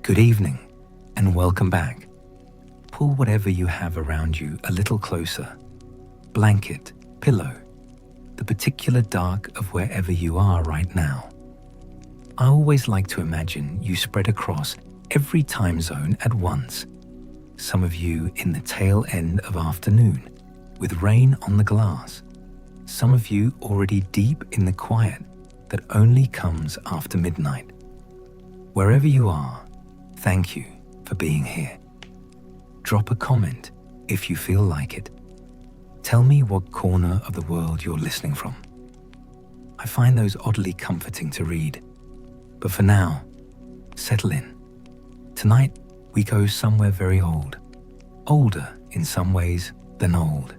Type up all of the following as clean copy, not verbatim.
Good evening, and welcome back. Pull whatever you have around you a little closer. Blanket, pillow, the particular dark of wherever you are right now. I always like to imagine you spread across every time zone at once. Some of you in the tail end of afternoon, with rain on the glass. Some of you already deep in the quiet that only comes after midnight. Wherever you are, thank you for being here. Drop a comment if you feel like it. Tell me what corner of the world you're listening from. I find those oddly comforting to read. But for now, settle in. Tonight, we go somewhere very old. Older in some ways than old.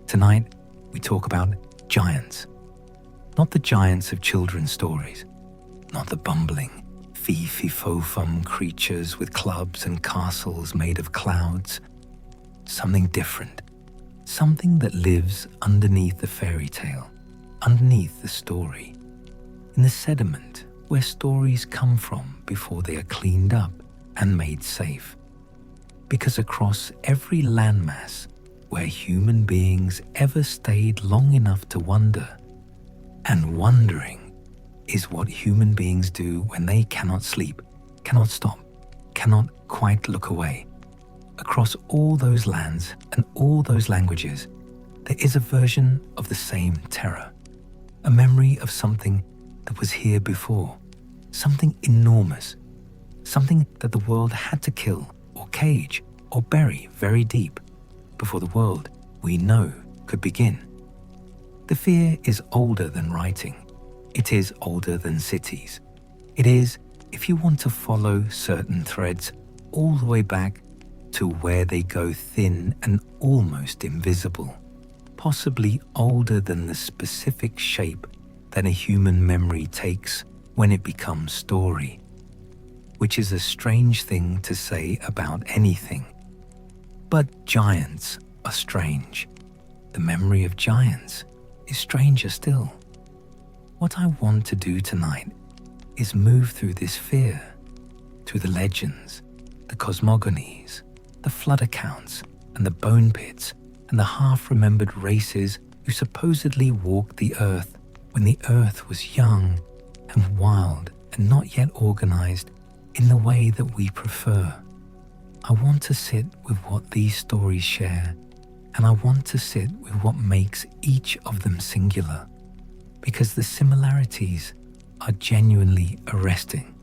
Tonight, we talk about giants. Not the giants of children's stories. Not the bumbling, fee-fee-fo-fum creatures with clubs and castles made of clouds. Something different. Something that lives underneath the fairy tale, underneath the story. In the sediment where stories come from before they are cleaned up and made safe. Because across every landmass where human beings ever stayed long enough to wonder, and wondering is what human beings do when they cannot sleep, cannot stop, cannot quite look away. Across all those lands and all those languages, there is a version of the same terror, a memory of something that was here before, something enormous, something that the world had to kill or cage or bury very deep before the world we know could begin. The fear is older than writing. It is older than cities. It is, if you want to follow certain threads all the way back to where they go thin and almost invisible, possibly older than the specific shape that a human memory takes when it becomes story, which is a strange thing to say about anything. But giants are strange. The memory of giants is stranger still. What I want to do tonight is move through this fear, through the legends, the cosmogonies, the flood accounts, and the bone pits, and the half-remembered races who supposedly walked the earth when the earth was young and wild and not yet organized in the way that we prefer. I want to sit with what these stories share, and I want to sit with what makes each of them singular, because the similarities are genuinely arresting,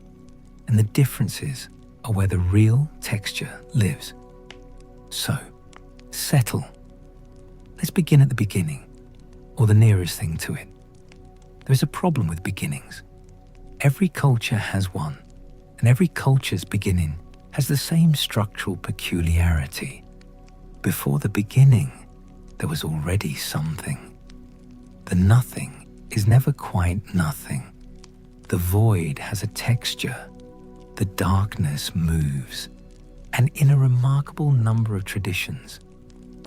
and the differences are where the real texture lives. So, settle. Let's begin at the beginning, or the nearest thing to it. There is a problem with beginnings. Every culture has one, and every culture's beginning has the same structural peculiarity. Before the beginning, there was already something. The nothing is never quite nothing. The void has a texture. The darkness moves. And in a remarkable number of traditions,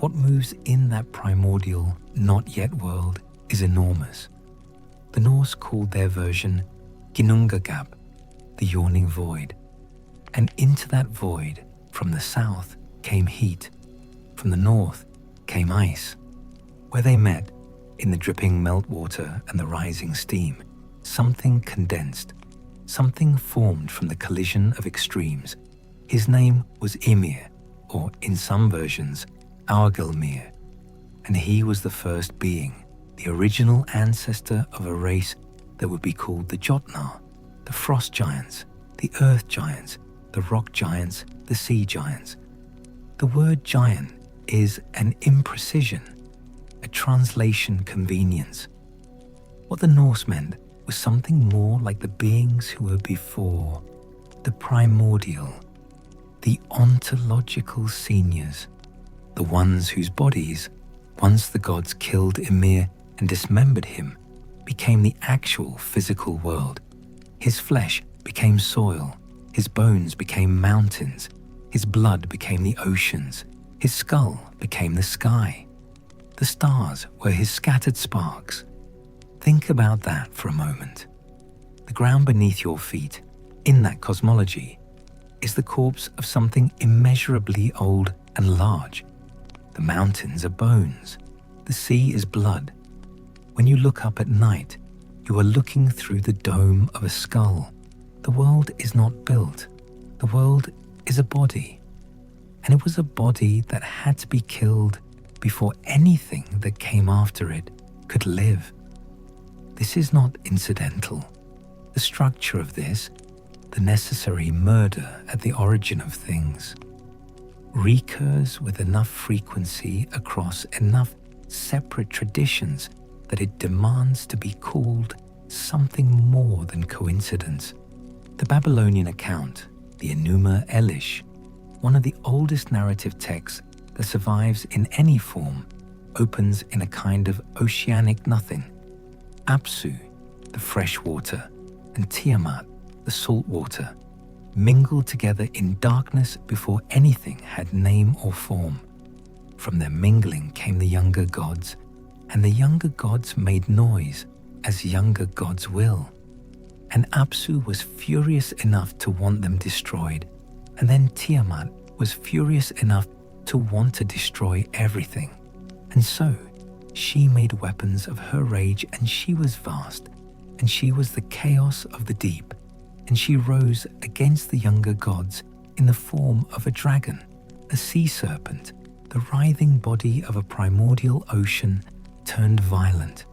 what moves in that primordial, not yet world is enormous. The Norse called their version Ginnungagap, the yawning void. And into that void, from the south came heat, from the north came ice. Where they met, in the dripping meltwater and the rising steam, something condensed, something formed from the collision of extremes. His name was Ymir, or in some versions, Aurgelmir, and he was the first being, the original ancestor of a race that would be called the Jotnar, the frost giants, the earth giants, the rock giants, the sea giants. The word giant is an imprecision, a translation convenience. What the Norse meant was something more like the beings who were before, the primordial, the ontological seniors, the ones whose bodies, once the gods killed Ymir and dismembered him, became the actual physical world. His flesh became soil, his bones became mountains, his blood became the oceans, his skull became the sky. The stars were his scattered sparks. Think about that for a moment. The ground beneath your feet, in that cosmology, is the corpse of something immeasurably old and large. The mountains are bones. The sea is blood. When you look up at night, you are looking through the dome of a skull. The world is not built. The world is a body. And it was a body that had to be killed before anything that came after it could live. This is not incidental. The structure of this, the necessary murder at the origin of things, recurs with enough frequency across enough separate traditions that it demands to be called something more than coincidence. The Babylonian account, the Enuma Elish, one of the oldest narrative texts that survives in any form, opens in a kind of oceanic nothing. Apsu, the fresh water, and Tiamat, the salt water, mingled together in darkness before anything had name or form. From their mingling came the younger gods, and the younger gods made noise, as younger gods will. And Apsu was furious enough to want them destroyed, and then Tiamat was furious enough to want to destroy everything. And so she made weapons of her rage, and she was vast, and she was the chaos of the deep, and she rose against the younger gods in the form of a dragon, a sea serpent, the writhing body of a primordial ocean turned violent.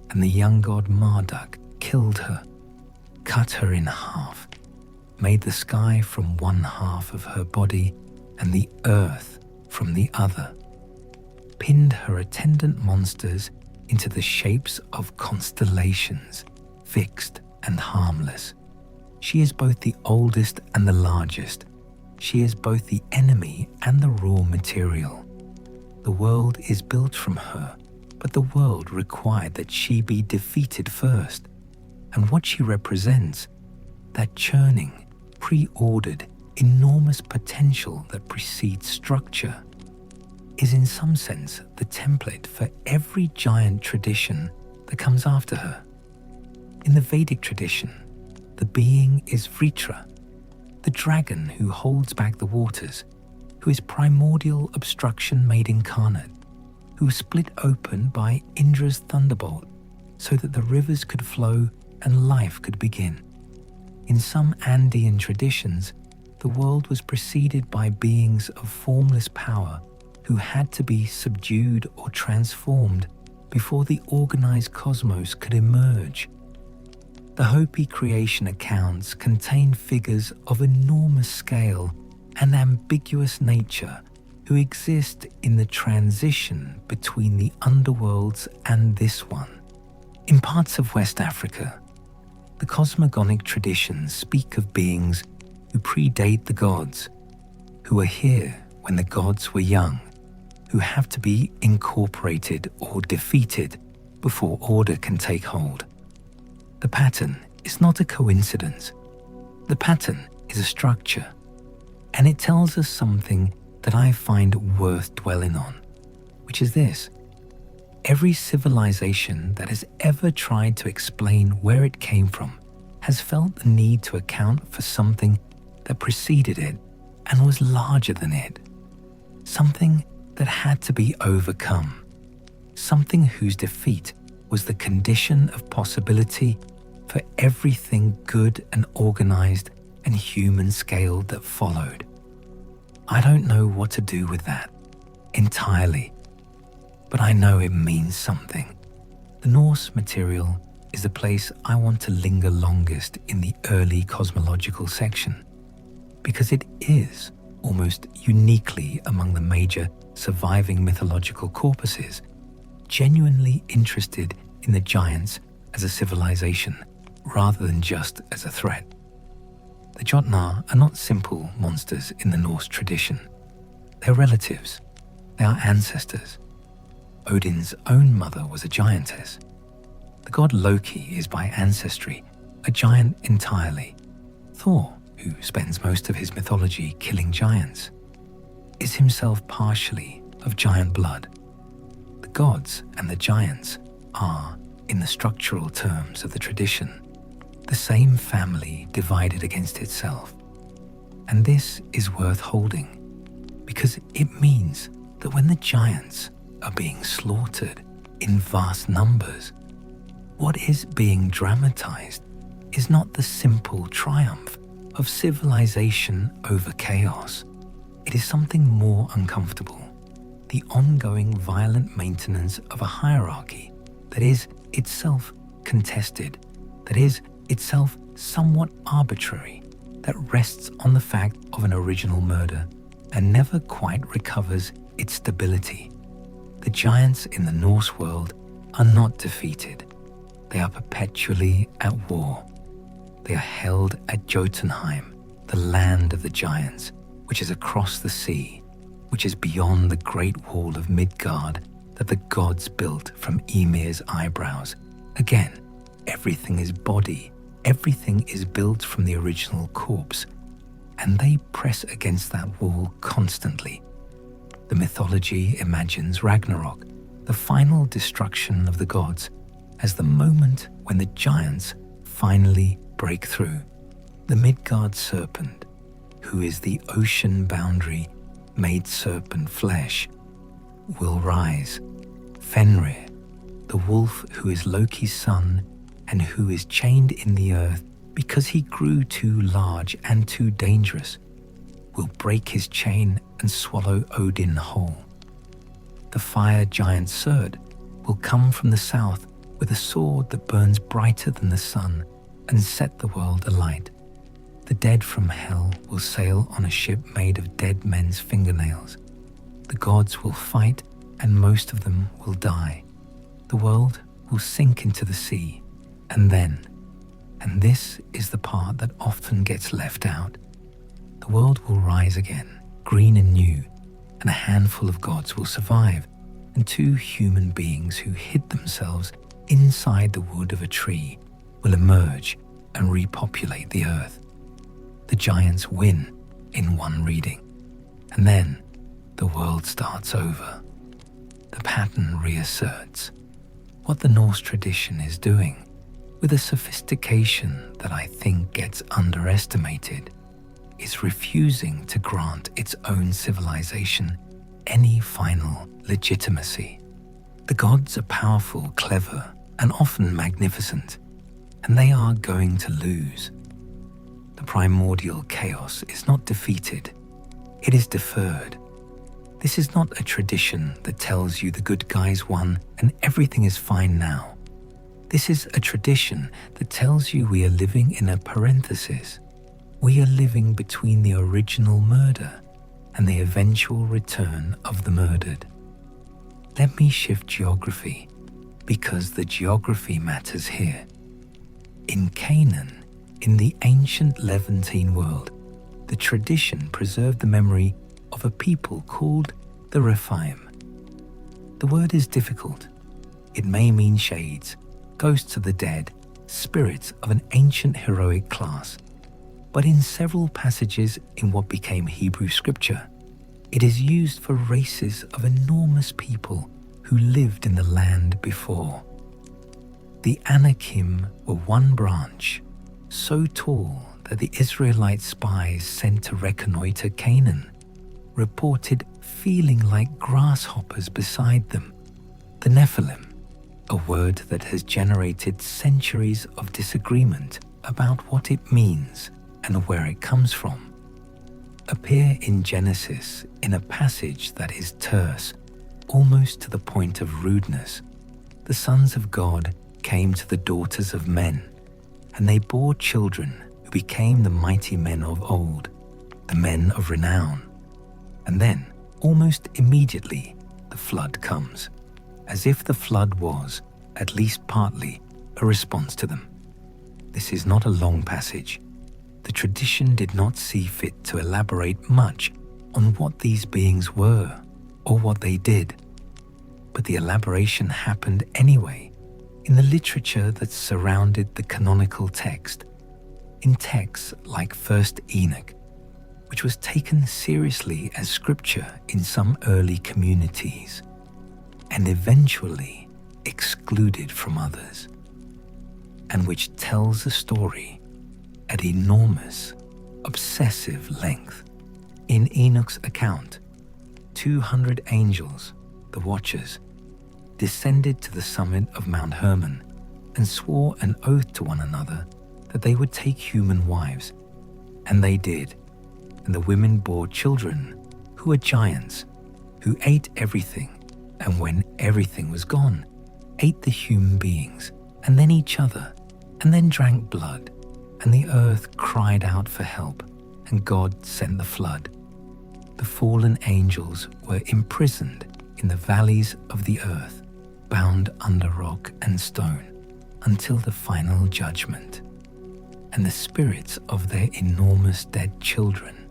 And the young god Marduk killed her, cut her in half, made the sky from one half of her body and the earth from the other, pinned her attendant monsters into the shapes of constellations, fixed and harmless. She is both the oldest and the largest. She is both the enemy and the raw material. The world is built from her, but the world required that she be defeated first. And what she represents, that churning, pre-ordered, enormous potential that precedes structure, is in some sense the template for every giant tradition that comes after her. In the Vedic tradition, the being is Vritra, the dragon who holds back the waters, who is primordial obstruction made incarnate, who was split open by Indra's thunderbolt so that the rivers could flow and life could begin. In some Andean traditions, the world was preceded by beings of formless power who had to be subdued or transformed before the organized cosmos could emerge. The Hopi creation accounts contain figures of enormous scale and ambiguous nature who exist in the transition between the underworlds and this one. In parts of West Africa, the cosmogonic traditions speak of beings who predate the gods, who are here when the gods were young, who have to be incorporated or defeated before order can take hold. The pattern is not a coincidence. The pattern is a structure, and it tells us something that I find worth dwelling on, which is this. Every civilization that has ever tried to explain where it came from has felt the need to account for something that preceded it and was larger than it, something that had to be overcome, something whose defeat was the condition of possibility for everything good and organized and human scaled that followed. I don't know what to do with that entirely, but I know it means something. The Norse material is the place I want to linger longest in the early cosmological section, because it is almost uniquely among the major surviving mythological corpuses, genuinely interested in the giants as a civilization rather than just as a threat. The Jotnar are not simple monsters in the Norse tradition. They're relatives. They are ancestors. Odin's own mother was a giantess. The god Loki is by ancestry a giant entirely. Thor, who spends most of his mythology killing giants, is himself partially of giant blood. The gods and the giants are, in the structural terms of the tradition, the same family divided against itself. And this is worth holding, because it means that when the giants are being slaughtered in vast numbers, what is being dramatized is not the simple triumph of civilization over chaos. It is something more uncomfortable, the ongoing violent maintenance of a hierarchy that is itself contested, that is itself somewhat arbitrary, that rests on the fact of an original murder and never quite recovers its stability. The giants in the Norse world are not defeated. They are perpetually at war. They are held at Jotunheim, the land of the giants, which is across the sea, which is beyond the great wall of Midgard that the gods built from Ymir's eyebrows. Again, everything is body, everything is built from the original corpse, and they press against that wall constantly. The mythology imagines Ragnarok, the final destruction of the gods, as the moment when the giants finally break through. The Midgard serpent, who is the ocean boundary made serpent flesh, will rise. Fenrir, the wolf who is Loki's son and who is chained in the earth because he grew too large and too dangerous, will break his chain and swallow Odin whole. The fire giant Surt will come from the south with a sword that burns brighter than the sun and set the world alight. The dead from hell will sail on a ship made of dead men's fingernails. The gods will fight and most of them will die. The world will sink into the sea, and then, and this is the part that often gets left out, the world will rise again, green and new, and a handful of gods will survive, and 2 human beings who hid themselves inside the wood of a tree will emerge and repopulate the earth. The giants win in one reading, and then the world starts over. The pattern reasserts what the Norse tradition is doing with a sophistication that I think gets underestimated, is refusing to grant its own civilization any final legitimacy. The gods are powerful, clever, and often magnificent, and they are going to lose. The primordial chaos is not defeated, it is deferred. This is not a tradition that tells you the good guys won and everything is fine now. This is a tradition that tells you we are living in a parenthesis. We are living between the original murder and the eventual return of the murdered. Let me shift geography, because the geography matters here. In Canaan, in the ancient Levantine world, the tradition preserved the memory of a people called the Rephaim. The word is difficult. It may mean shades, ghosts of the dead, spirits of an ancient heroic class. But in several passages in what became Hebrew scripture, it is used for races of enormous people who lived in the land before. The Anakim were one branch, so tall that the Israelite spies sent to reconnoiter Canaan reported feeling like grasshoppers beside them. The Nephilim, a word that has generated centuries of disagreement about what it means and where it comes from, appear in Genesis in a passage that is terse, almost to the point of rudeness. The sons of God came to the daughters of men, and they bore children who became the mighty men of old, the men of renown. And then, almost immediately, the flood comes, as if the flood was, at least partly, a response to them. This is not a long passage. The tradition did not see fit to elaborate much on what these beings were or what they did. But the elaboration happened anyway in the literature that surrounded the canonical text, in texts like 1st Enoch, which was taken seriously as scripture in some early communities, and eventually excluded from others, and which tells a story at enormous obsessive length. In Enoch's account, 200 angels, the Watchers, descended to the summit of Mount Hermon and swore an oath to one another that they would take human wives. And they did, and the women bore children who were giants, who ate everything, and when everything was gone, ate the human beings, and then each other, and then drank blood, and the earth cried out for help, and God sent the flood. The fallen angels were imprisoned in the valleys of the earth, bound under rock and stone, until the final judgment. And the spirits of their enormous dead children,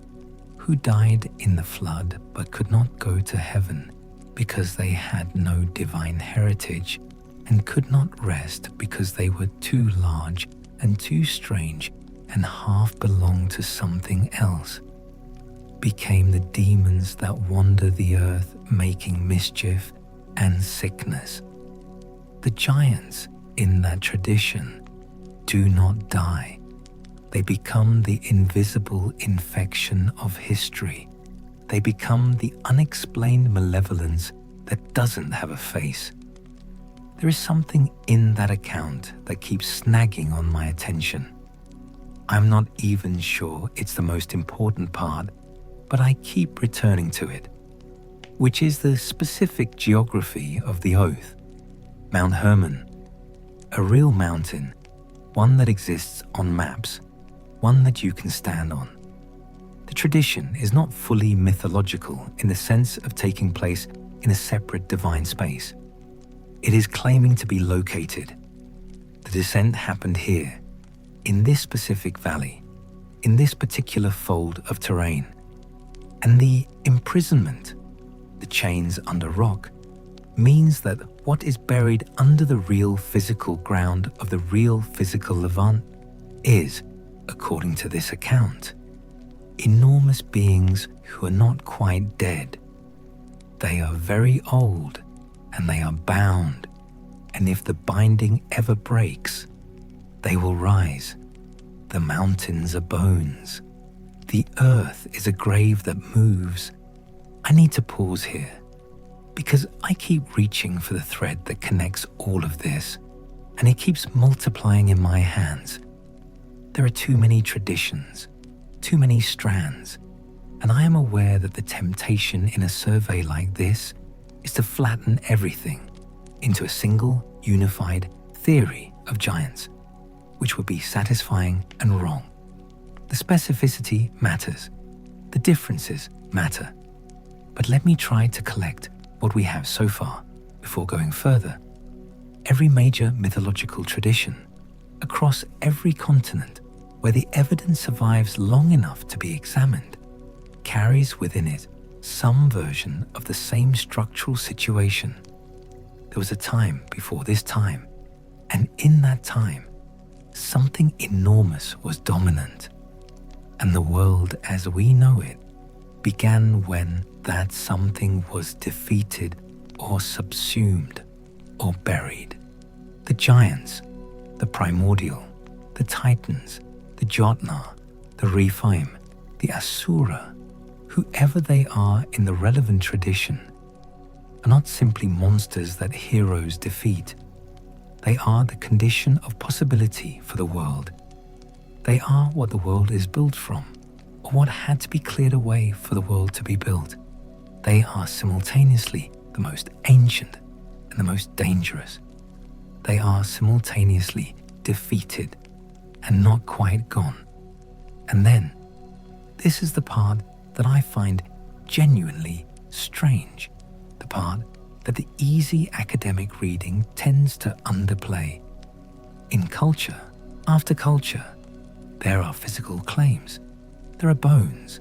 who died in the flood but could not go to heaven because they had no divine heritage, and could not rest because they were too large and too strange and half belonged to something else, became the demons that wander the earth, making mischief and sickness. The giants in that tradition do not die. They become the invisible infection of history. They become the unexplained malevolence that doesn't have a face. There is something in that account that keeps snagging on my attention. I'm not even sure it's the most important part, but I keep returning to it, which is the specific geography of the oath. Mount Hermon, a real mountain, one that exists on maps, one that you can stand on. The tradition is not fully mythological in the sense of taking place in a separate divine space. It is claiming to be located. The descent happened here, in this specific valley, in this particular fold of terrain. And the imprisonment, the chains under rock, means that what is buried under the real physical ground of the real physical Levant is, according to this account, enormous beings who are not quite dead. They are very old and they are bound, and if the binding ever breaks, they will rise. The mountains are bones. The earth is a grave that moves. I need to pause here, because I keep reaching for the thread that connects all of this, and it keeps multiplying in my hands. There are too many traditions, too many strands, and I am aware that the temptation in a survey like this is to flatten everything into a single, unified theory of giants, which would be satisfying and wrong. The specificity matters, the differences matter, but let me try to collect what we have so far before going further. Every major mythological tradition, across every continent where the evidence survives long enough to be examined, carries within it some version of the same structural situation. There was a time before this time, and in that time, something enormous was dominant, and the world as we know it began when that something was defeated or subsumed or buried. The giants, the primordial, the titans, the Jotnar, the Rephaim, the Asura, whoever they are in the relevant tradition, are not simply monsters that heroes defeat. They are the condition of possibility for the world. They are what the world is built from, or what had to be cleared away for the world to be built. They are simultaneously the most ancient and the most dangerous. They are simultaneously defeated and not quite gone. And then, this is the part that I find genuinely strange, the part that the easy academic reading tends to underplay. In culture after culture, there are physical claims, there are bones,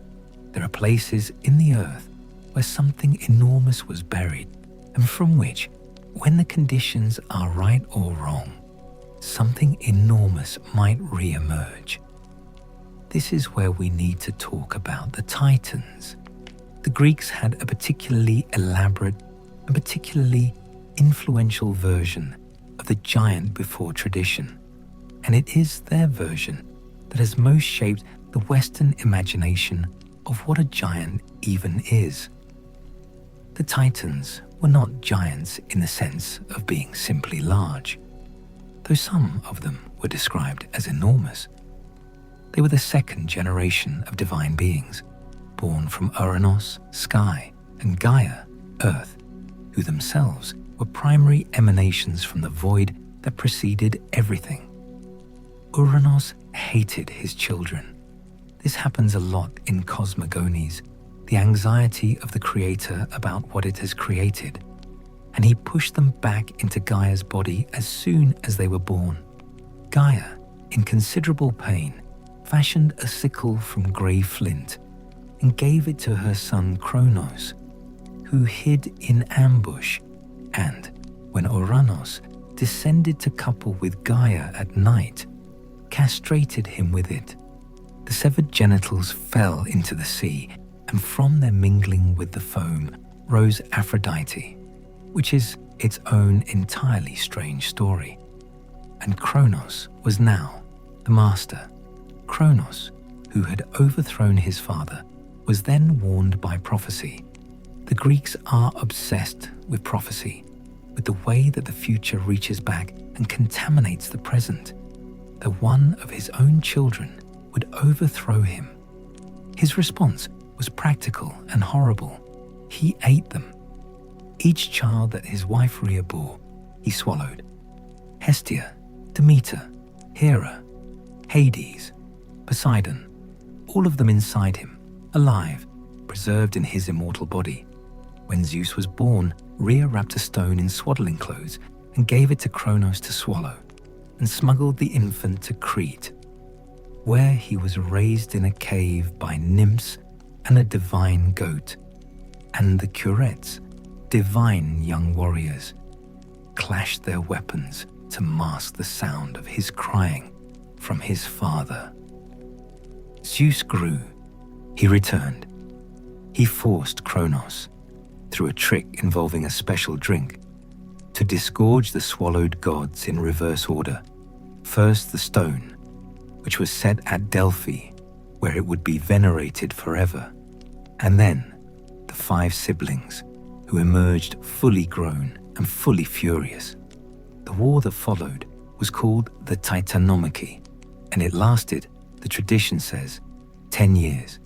there are places in the earth where something enormous was buried, and from which, when the conditions are right or wrong, something enormous might re-emerge. This is where we need to talk about the Titans. The Greeks had a particularly elaborate and particularly influential version of the giant before tradition, and it is their version that has most shaped the Western imagination of what a giant even is. The Titans were not giants in the sense of being simply large, though some of them were described as enormous. They were the second generation of divine beings, born from Uranos, sky, and Gaia, earth, who themselves were primary emanations from the void that preceded everything. Uranos hated his children. This happens a lot in cosmogonies, the anxiety of the creator about what it has created, and he pushed them back into Gaia's body as soon as they were born. Gaia, in considerable pain, fashioned a sickle from grey flint and gave it to her son Kronos, who hid in ambush, and when Uranos descended to couple with Gaia at night, castrated him with it. The severed genitals fell into the sea, and from their mingling with the foam rose Aphrodite, which is its own entirely strange story. And Kronos was now the master. Kronos, who had overthrown his father, was then warned by prophecy. The Greeks are obsessed with prophecy, with the way that the future reaches back and contaminates the present. That one of his own children would overthrow him. His response was practical and horrible. He ate them. Each child that his wife Rhea bore, he swallowed. Hestia, Demeter, Hera, Hades, Poseidon, all of them inside him, alive, preserved in his immortal body. When Zeus was born, Rhea wrapped a stone in swaddling clothes and gave it to Kronos to swallow, and smuggled the infant to Crete, where he was raised in a cave by nymphs and a divine goat. And the Curetes, divine young warriors, clashed their weapons to mask the sound of his crying from his father. Zeus grew. He returned. He forced Kronos, through a trick involving a special drink, to disgorge the swallowed gods in reverse order. First the stone, which was set at Delphi, where it would be venerated forever, and then the 5 siblings, who emerged fully grown and fully furious. The war that followed was called the Gigantomachy, and it lasted, the tradition says, 10 years.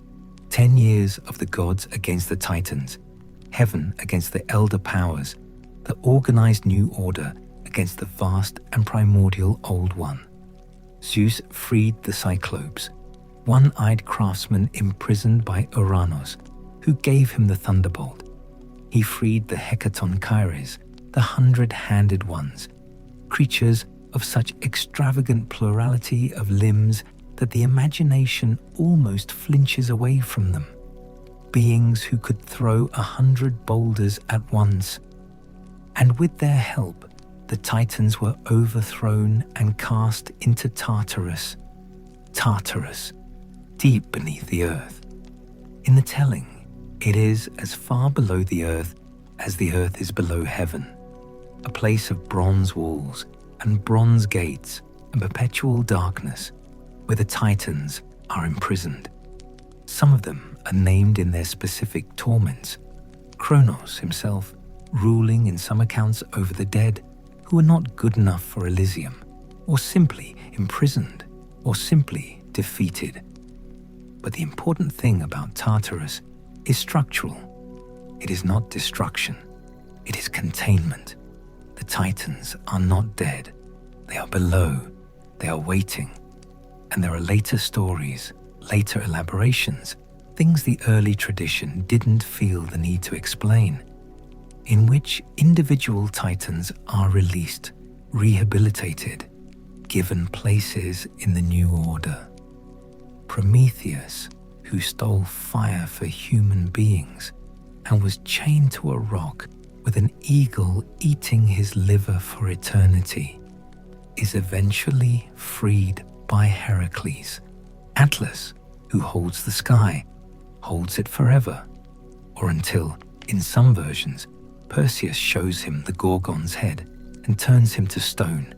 10 years of the gods against the Titans, heaven against the elder powers, the organized new order against the vast and primordial old one. Zeus freed the Cyclopes, one-eyed craftsmen imprisoned by Uranos, who gave him the thunderbolt. He freed the Hecatonchires, the 100-handed ones, creatures of such extravagant plurality of limbs that the imagination almost flinches away from them. Beings who could throw 100 boulders at once. And with their help, the Titans were overthrown and cast into Tartarus. Tartarus, deep beneath the earth. In the telling, it is as far below the earth as the earth is below heaven, a place of bronze walls and bronze gates and perpetual darkness, where the Titans are imprisoned. Some of them are named in their specific torments. Kronos himself, ruling in some accounts over the dead who are not good enough for Elysium, or simply imprisoned, or simply defeated. But the important thing about Tartarus is structural. It is not destruction. It is containment. The Titans are not dead. They are below. They are waiting. And there are later stories, later elaborations, things the early tradition didn't feel the need to explain, in which individual Titans are released, rehabilitated, given places in the new order. Prometheus, who stole fire for human beings and was chained to a rock with an eagle eating his liver for eternity, is eventually freed by Hercules. Atlas, who holds the sky, holds it forever, or until, in some versions, Perseus shows him the Gorgon's head and turns him to stone,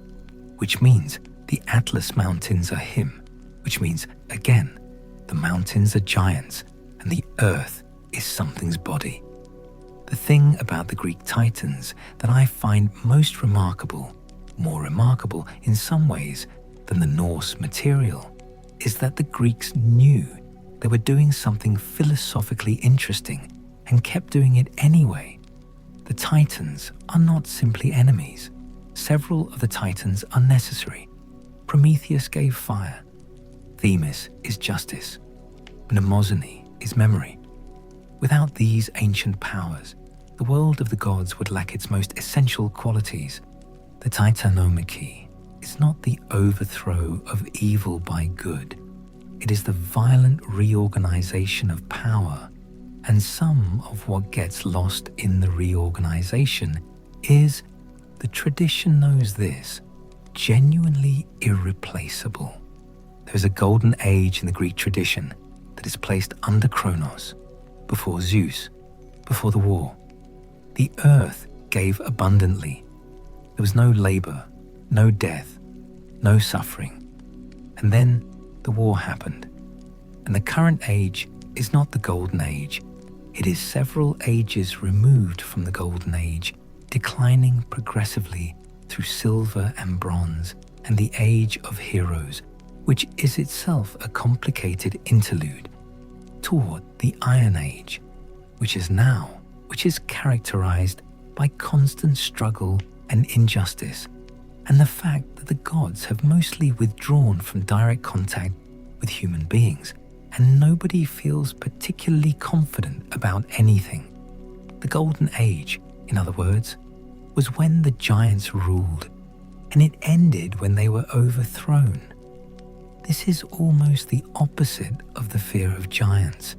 which means the Atlas Mountains are him, which means, again, the mountains are giants, and the earth is something's body. The thing about the Greek Titans that I find most remarkable, more remarkable in some ways than the Norse material, is that the Greeks knew they were doing something philosophically interesting and kept doing it anyway. The Titans are not simply enemies. Several of the Titans are necessary. Prometheus gave fire. Themis is justice. Mnemosyne is memory. Without these ancient powers, the world of the gods would lack its most essential qualities. The Gigantomachy is not the overthrow of evil by good. It is the violent reorganization of power, and some of what gets lost in the reorganization is, the tradition knows this, genuinely irreplaceable. There is a golden age in the Greek tradition that is placed under Kronos, before Zeus, before the war. The earth gave abundantly. There was no labor, no death, no suffering. And then the war happened. And the current age is not the golden age. It is several ages removed from the golden age, declining progressively through silver and bronze and the age of heroes, which is itself a complicated interlude, toward the Iron Age, which is characterized by constant struggle and injustice, and the fact that the gods have mostly withdrawn from direct contact with human beings, and nobody feels particularly confident about anything. The Golden Age, in other words, was when the giants ruled, and it ended when they were overthrown. This is almost the opposite of the fear of giants.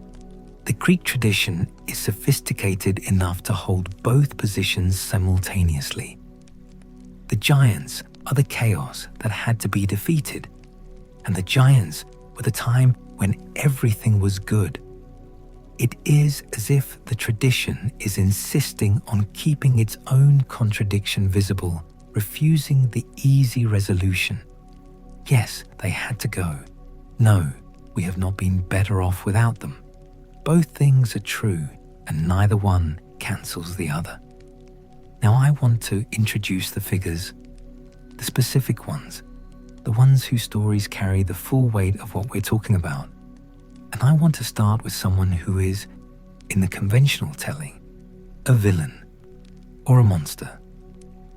The Greek tradition is sophisticated enough to hold both positions simultaneously. The giants are the chaos that had to be defeated, and the giants were the time when everything was good. It is as if the tradition is insisting on keeping its own contradiction visible, refusing the easy resolution. Yes, they had to go. No, we have not been better off without them. Both things are true, and neither one cancels the other. Now I want to introduce the figures, the specific ones, the ones whose stories carry the full weight of what we're talking about. And I want to start with someone who is, in the conventional telling, a villain, or a monster,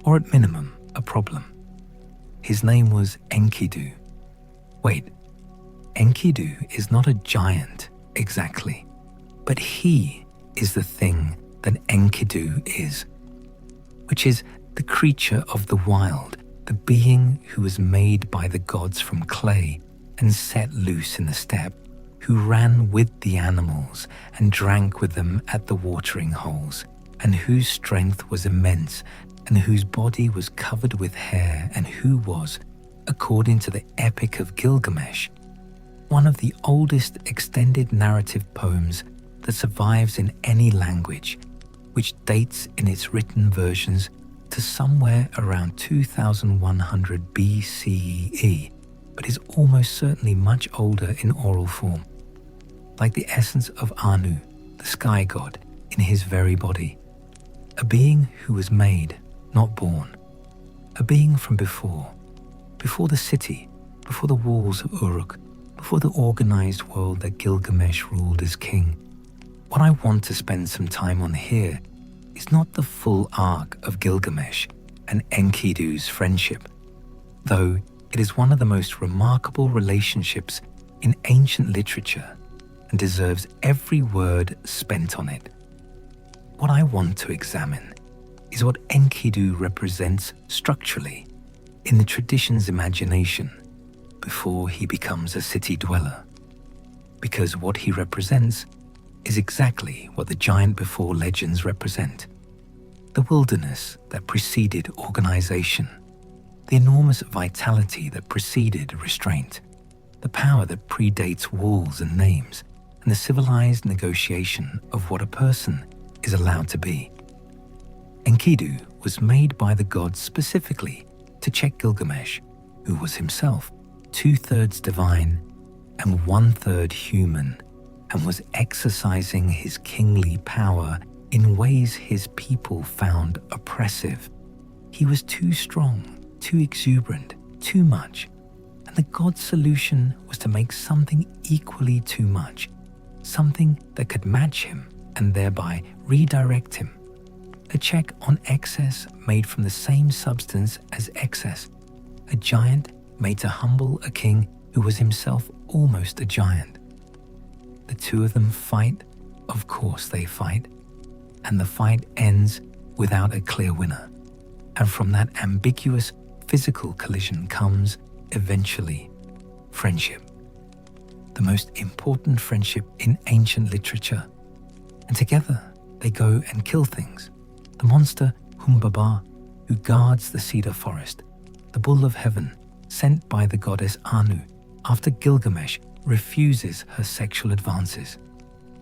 or at minimum, a problem. His name was Enkidu. Wait, Enkidu is not a giant, exactly, but he is the thing that Enkidu is, which is the creature of the wild, the being who was made by the gods from clay and set loose in the steppe, who ran with the animals and drank with them at the watering holes, and whose strength was immense, and whose body was covered with hair, and who was, according to the Epic of Gilgamesh, one of the oldest extended narrative poems that survives in any language, which dates in its written versions to somewhere around 2100 BCE, but is almost certainly much older in oral form, like the essence of Anu, the sky god, in his very body, a being who was made, not born, a being from before the city, before the walls of Uruk, before the organized world that Gilgamesh ruled as king. What I want to spend some time on here is not the full arc of Gilgamesh and Enkidu's friendship, though it is one of the most remarkable relationships in ancient literature and deserves every word spent on it. What I want to examine is what Enkidu represents structurally in the tradition's imagination before he becomes a city dweller, because what he represents is exactly what the giant before legends represent: the wilderness that preceded organization, the enormous vitality that preceded restraint, the power that predates walls and names, and the civilized negotiation of what a person is allowed to be. Enkidu was made by the gods specifically to check Gilgamesh, who was himself 2/3 divine and 1/3 human, and was exercising his kingly power in ways his people found oppressive. He was too strong, too exuberant, too much, and the god's solution was to make something equally too much, something that could match him and thereby redirect him. A check on excess made from the same substance as excess, a giant made to humble a king who was himself almost a giant. The two of them fight, of course they fight, and the fight ends without a clear winner. And from that ambiguous physical collision comes, eventually, friendship. The most important friendship in ancient literature. And together they go and kill things. The monster Humbaba, who guards the cedar forest, the bull of heaven, sent by the goddess Anu after Gilgamesh refuses her sexual advances.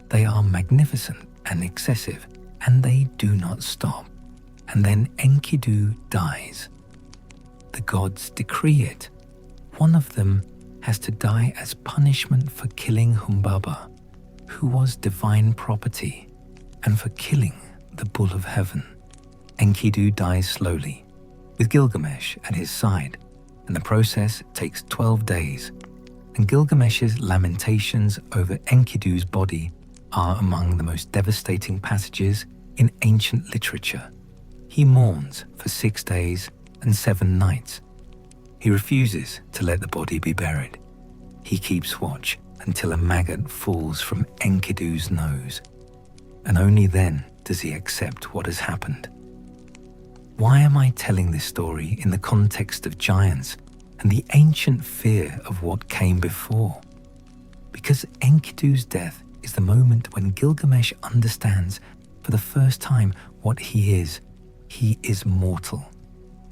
They are magnificent and excessive, and they do not stop. And then Enkidu dies. The gods decree it. One of them has to die as punishment for killing Humbaba, who was divine property, and for killing the bull of heaven. Enkidu dies slowly, with Gilgamesh at his side, and the process takes 12 days. And Gilgamesh's lamentations over Enkidu's body are among the most devastating passages in ancient literature. He mourns for 6 days and 7 nights. He refuses to let the body be buried. He keeps watch until a maggot falls from Enkidu's nose, and only then does he accept what has happened. Why am I telling this story in the context of giants and the ancient fear of what came before? Because Enkidu's death is the moment when Gilgamesh understands for the first time what he is. He is mortal.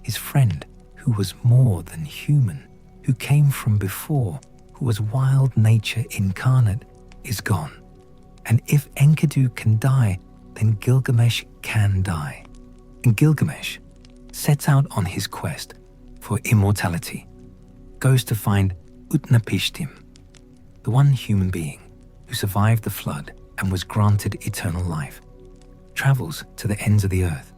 His friend, who was more than human, who came from before, who was wild nature incarnate, is gone. And if Enkidu can die, then Gilgamesh can die. And Gilgamesh sets out on his quest for immortality, goes to find Utnapishtim, the one human being who survived the flood and was granted eternal life, travels to the ends of the earth,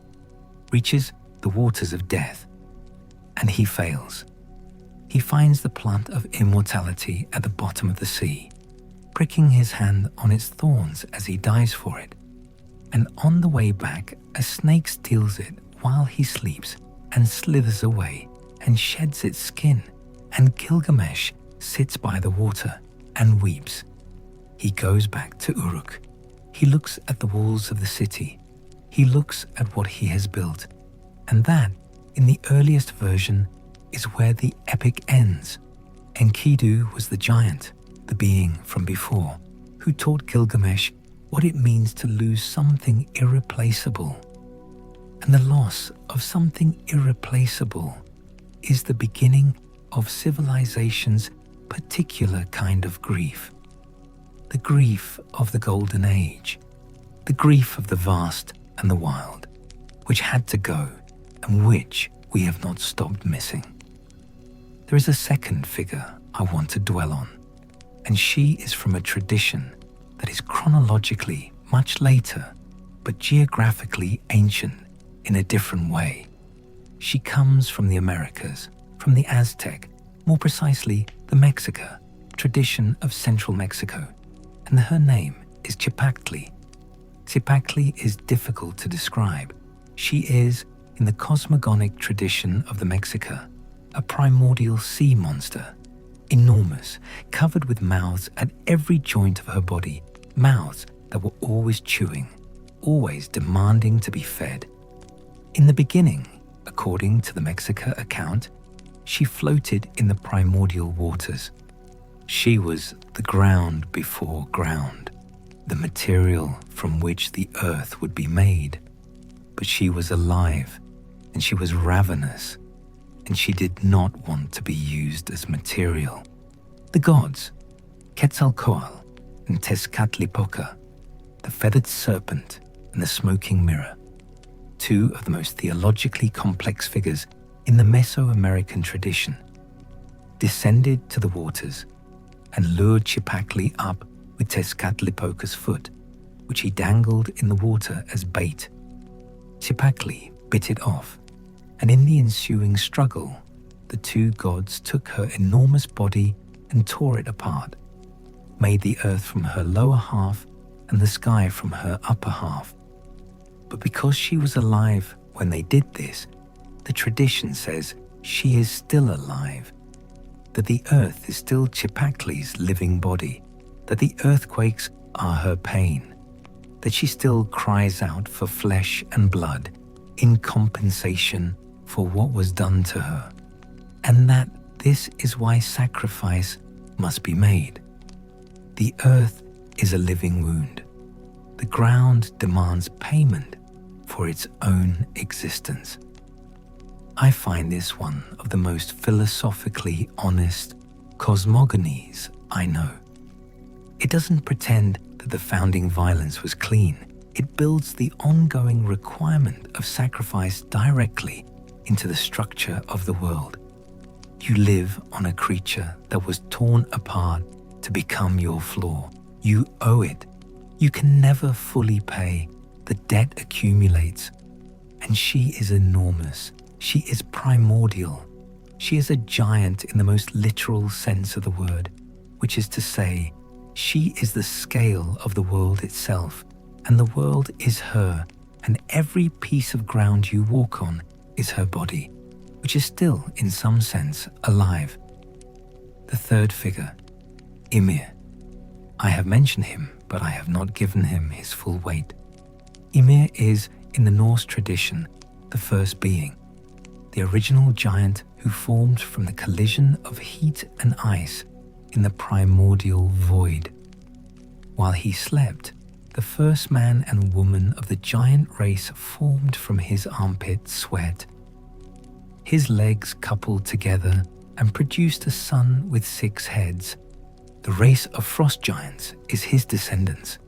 reaches the waters of death, and he fails. He finds the plant of immortality at the bottom of the sea, pricking his hand on its thorns as he dies for it. And on the way back, a snake steals it while he sleeps and slithers away and sheds its skin, and Gilgamesh sits by the water and weeps. He goes back to Uruk. He looks at the walls of the city. He looks at what he has built. And that, in the earliest version, is where the epic ends. Enkidu was the giant, the being from before, who taught Gilgamesh what it means to lose something irreplaceable. And the loss of something irreplaceable is the beginning of civilization's particular kind of grief. The grief of the Golden Age, the grief of the vast and the wild, which had to go and which we have not stopped missing. There is a second figure I want to dwell on, and she is from a tradition that is chronologically much later, but geographically ancient in a different way. She comes from the Americas, from the Aztec, more precisely the Mexica, tradition of central Mexico, and her name is Cipactli. Cipactli is difficult to describe. She is, in the cosmogonic tradition of the Mexica, a primordial sea monster, enormous, covered with mouths at every joint of her body, mouths that were always chewing, always demanding to be fed. In the beginning, according to the Mexica account, she floated in the primordial waters. She was the ground before ground, the material from which the earth would be made. But she was alive, and she was ravenous, and she did not want to be used as material. The gods, Quetzalcoatl and Tezcatlipoca, the feathered serpent and the smoking mirror, two of the most theologically complex figures in the Mesoamerican tradition, descended to the waters, and lured Cipacli up with Tezcatlipoca's foot, which he dangled in the water as bait. Cipacli bit it off, and in the ensuing struggle, the two gods took her enormous body and tore it apart, made the earth from her lower half and the sky from her upper half. But because she was alive when they did this, the tradition says she is still alive, that the earth is still Cipacli's living body, that the earthquakes are her pain, that she still cries out for flesh and blood in compensation for what was done to her, and that this is why sacrifice must be made. The earth is a living wound. The ground demands payment for its own existence. I find this one of the most philosophically honest cosmogonies I know. It doesn't pretend that the founding violence was clean. It builds the ongoing requirement of sacrifice directly into the structure of the world. You live on a creature that was torn apart to become your flaw. You owe it. You can never fully pay. The debt accumulates. And she is enormous. She is primordial. She is a giant in the most literal sense of the word, which is to say, she is the scale of the world itself, and the world is her, and every piece of ground you walk on is her body, which is still, in some sense, alive. The third figure, Ymir. I have mentioned him, but I have not given him his full weight. Ymir is, in the Norse tradition, the first being, the original giant who formed from the collision of heat and ice in the primordial void. While he slept, the first man and woman of the giant race formed from his armpit sweat. His legs coupled together and produced a son with 6 heads. The race of frost giants is his descendants.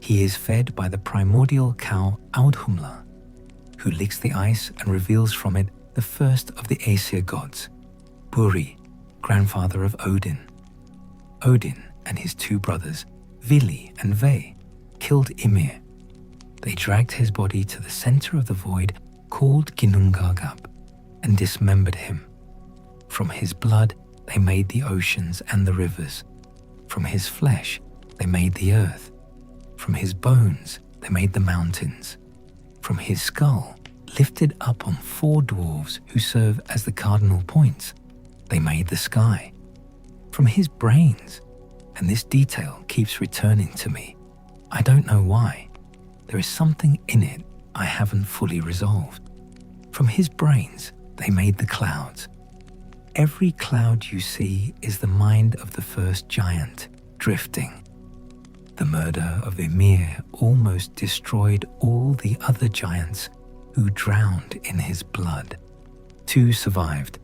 He is fed by the primordial cow Audhumla, who licks the ice and reveals from it the first of the Aesir gods, Buri, grandfather of Odin. Odin and his 2 brothers, Vili and Ve, killed Ymir. They dragged his body to the center of the void called Ginnungagap and dismembered him. From his blood they made the oceans and the rivers. From his flesh they made the earth. From his bones they made the mountains. From his skull, lifted up on 4 dwarves who serve as the cardinal points, they made the sky. From his brains, and this detail keeps returning to me, I don't know why, there is something in it I haven't fully resolved. From his brains, they made the clouds. Every cloud you see is the mind of the first giant, drifting. The murder of Ymir almost destroyed all the other giants who drowned in his blood. 2 survived,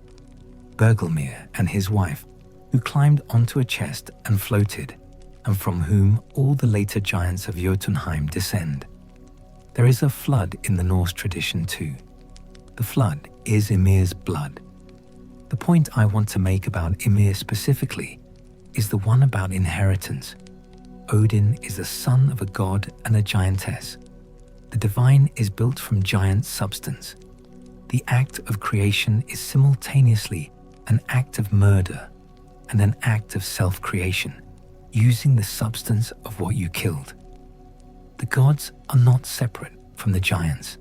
Bergelmir and his wife, who climbed onto a chest and floated, and from whom all the later giants of Jotunheim descend. There is a flood in the Norse tradition too. The flood is Ymir's blood. The point I want to make about Ymir specifically is the one about inheritance. Odin is the son of a god and a giantess. The divine is built from giant substance. The act of creation is simultaneously an act of murder and an act of self-creation, using the substance of what you killed. The gods are not separate from the giants.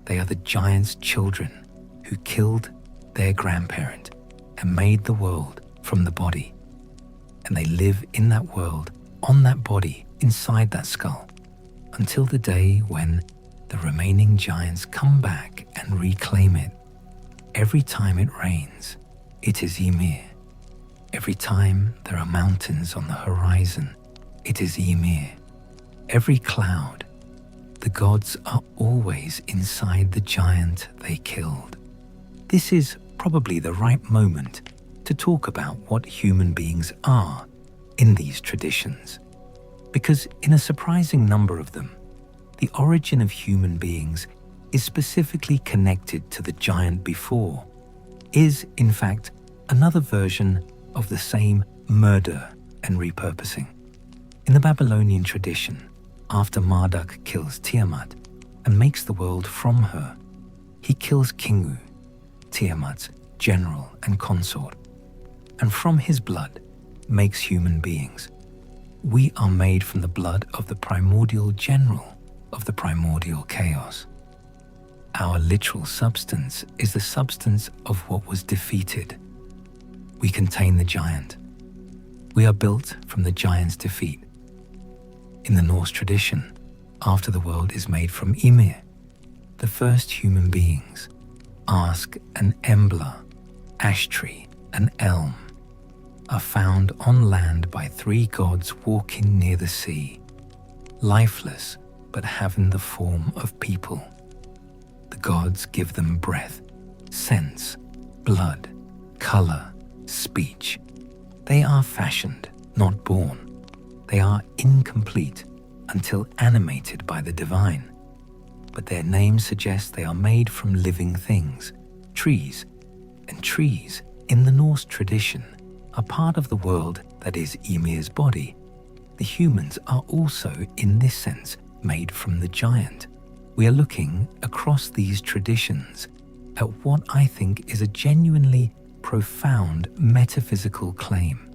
They are the giants' children who killed their grandparent and made the world from the body. And they live in that world, on that body, inside that skull, until the day when the remaining giants come back and reclaim it. Every time it rains, it is Ymir. Every time there are mountains on the horizon, it is Ymir. Every cloud, the gods are always inside the giant they killed. This is probably the right moment to talk about what human beings are in these traditions, because in a surprising number of them, the origin of human beings is specifically connected to the giant before, is in fact another version of the same murder and repurposing. In the Babylonian tradition, after Marduk kills Tiamat and makes the world from her, he kills Kingu, Tiamat's general and consort, and from his blood makes human beings. We are made from the blood of the primordial general of the primordial chaos. Our literal substance is the substance of what was defeated. We contain the giant. We are built from the giant's defeat. In the Norse tradition, after the world is made from Ymir, the first human beings, Ask and Embla, ash tree and elm, are found on land by three gods walking near the sea, lifeless but having the form of people. The gods give them breath, sense, blood, color, speech. They are fashioned, not born. They are incomplete until animated by the divine. But their names suggest they are made from living things, trees, and trees, in the Norse tradition, are part of the world that is Ymir's body. The humans are also, in this sense, made from the giant. We are looking across these traditions at what I think is a genuinely profound metaphysical claim,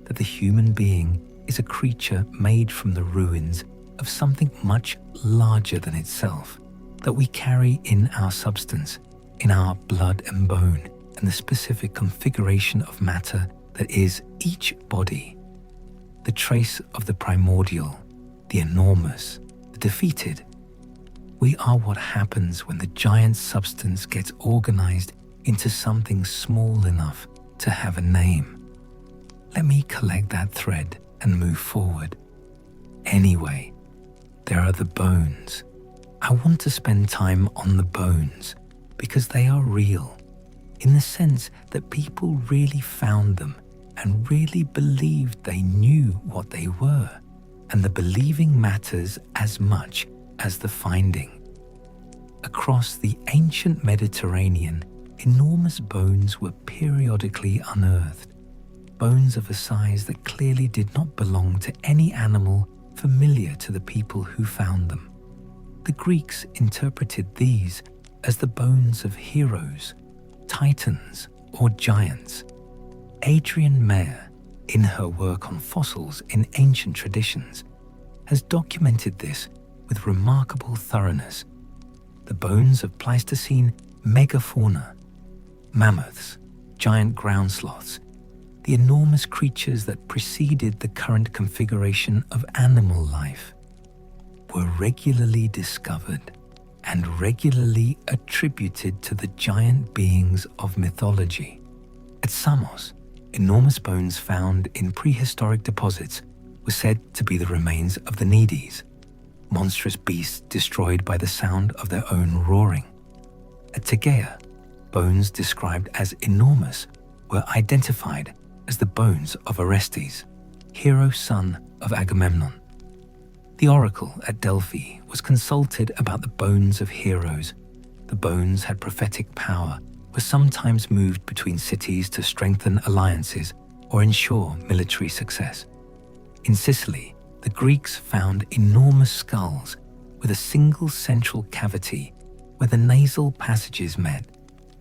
that the human being is a creature made from the ruins of something much larger than itself, that we carry in our substance, in our blood and bone, and the specific configuration of matter that is each body. The trace of the primordial, the enormous, the defeated. We are what happens when the giant substance gets organized into something small enough to have a name. Let me collect that thread and move forward. Anyway, there are the bones. I want to spend time on the bones because they are real, in the sense that people really found them and really believed they knew what they were, and the believing matters as much as the finding. Across the ancient Mediterranean, enormous bones were periodically unearthed, bones of a size that clearly did not belong to any animal familiar to the people who found them. The Greeks interpreted these as the bones of heroes, titans, or giants. Adrienne Mayer, in her work on fossils in ancient traditions, has documented this with remarkable thoroughness. The bones of Pleistocene megafauna, mammoths, giant ground sloths, the enormous creatures that preceded the current configuration of animal life, were regularly discovered and regularly attributed to the giant beings of mythology. At Samos, enormous bones found in prehistoric deposits were said to be the remains of the Nedes, monstrous beasts destroyed by the sound of their own roaring. At Tegea, bones described as enormous were identified as the bones of Orestes, hero son of Agamemnon. The oracle at Delphi was consulted about the bones of heroes. The bones had prophetic power, were sometimes moved between cities to strengthen alliances or ensure military success. In Sicily, the Greeks found enormous skulls with a single central cavity where the nasal passages met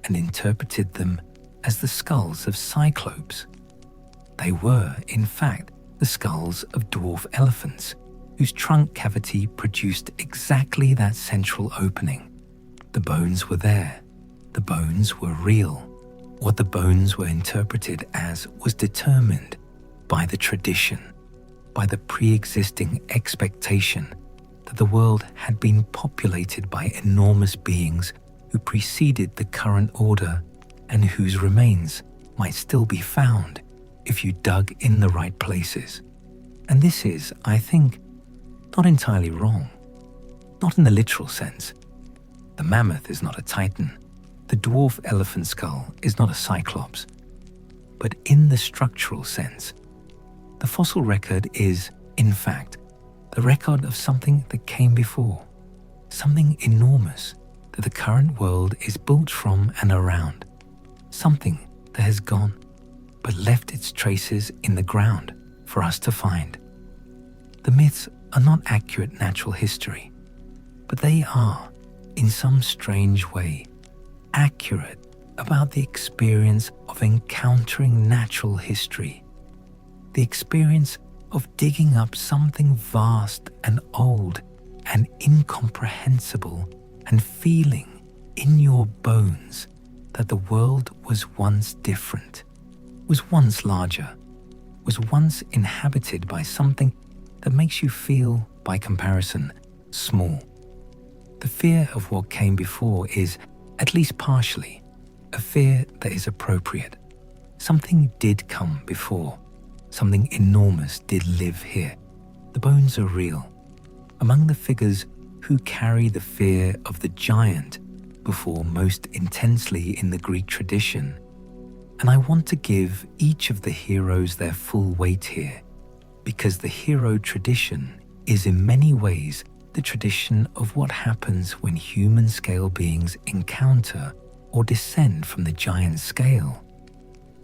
and interpreted them as the skulls of cyclopes. They were, in fact, the skulls of dwarf elephants, whose trunk cavity produced exactly that central opening. The bones were there. The bones were real. What the bones were interpreted as was determined by the tradition, by the pre-existing expectation that the world had been populated by enormous beings who preceded the current order and whose remains might still be found if you dug in the right places. And this is, I think, not entirely wrong. Not in the literal sense. The mammoth is not a titan. The dwarf elephant skull is not a cyclops. But in the structural sense, the fossil record is, in fact, the record of something that came before, something enormous that the current world is built from and around, something that has gone. but left its traces in the ground for us to find. The myths are not accurate natural history, but they are, in some strange way, accurate about the experience of encountering natural history, the experience of digging up something vast and old and incomprehensible and feeling in your bones that the world was once different, was once larger, was once inhabited by something that makes you feel, by comparison, small. The fear of what came before is, at least partially, a fear that is appropriate. Something did come before. Something enormous did live here. The bones are real. Among the figures who carry the fear of the giant before most intensely in the Greek tradition, and I want to give each of the heroes their full weight here, because the hero tradition is in many ways the tradition of what happens when human-scale beings encounter or descend from the giant scale.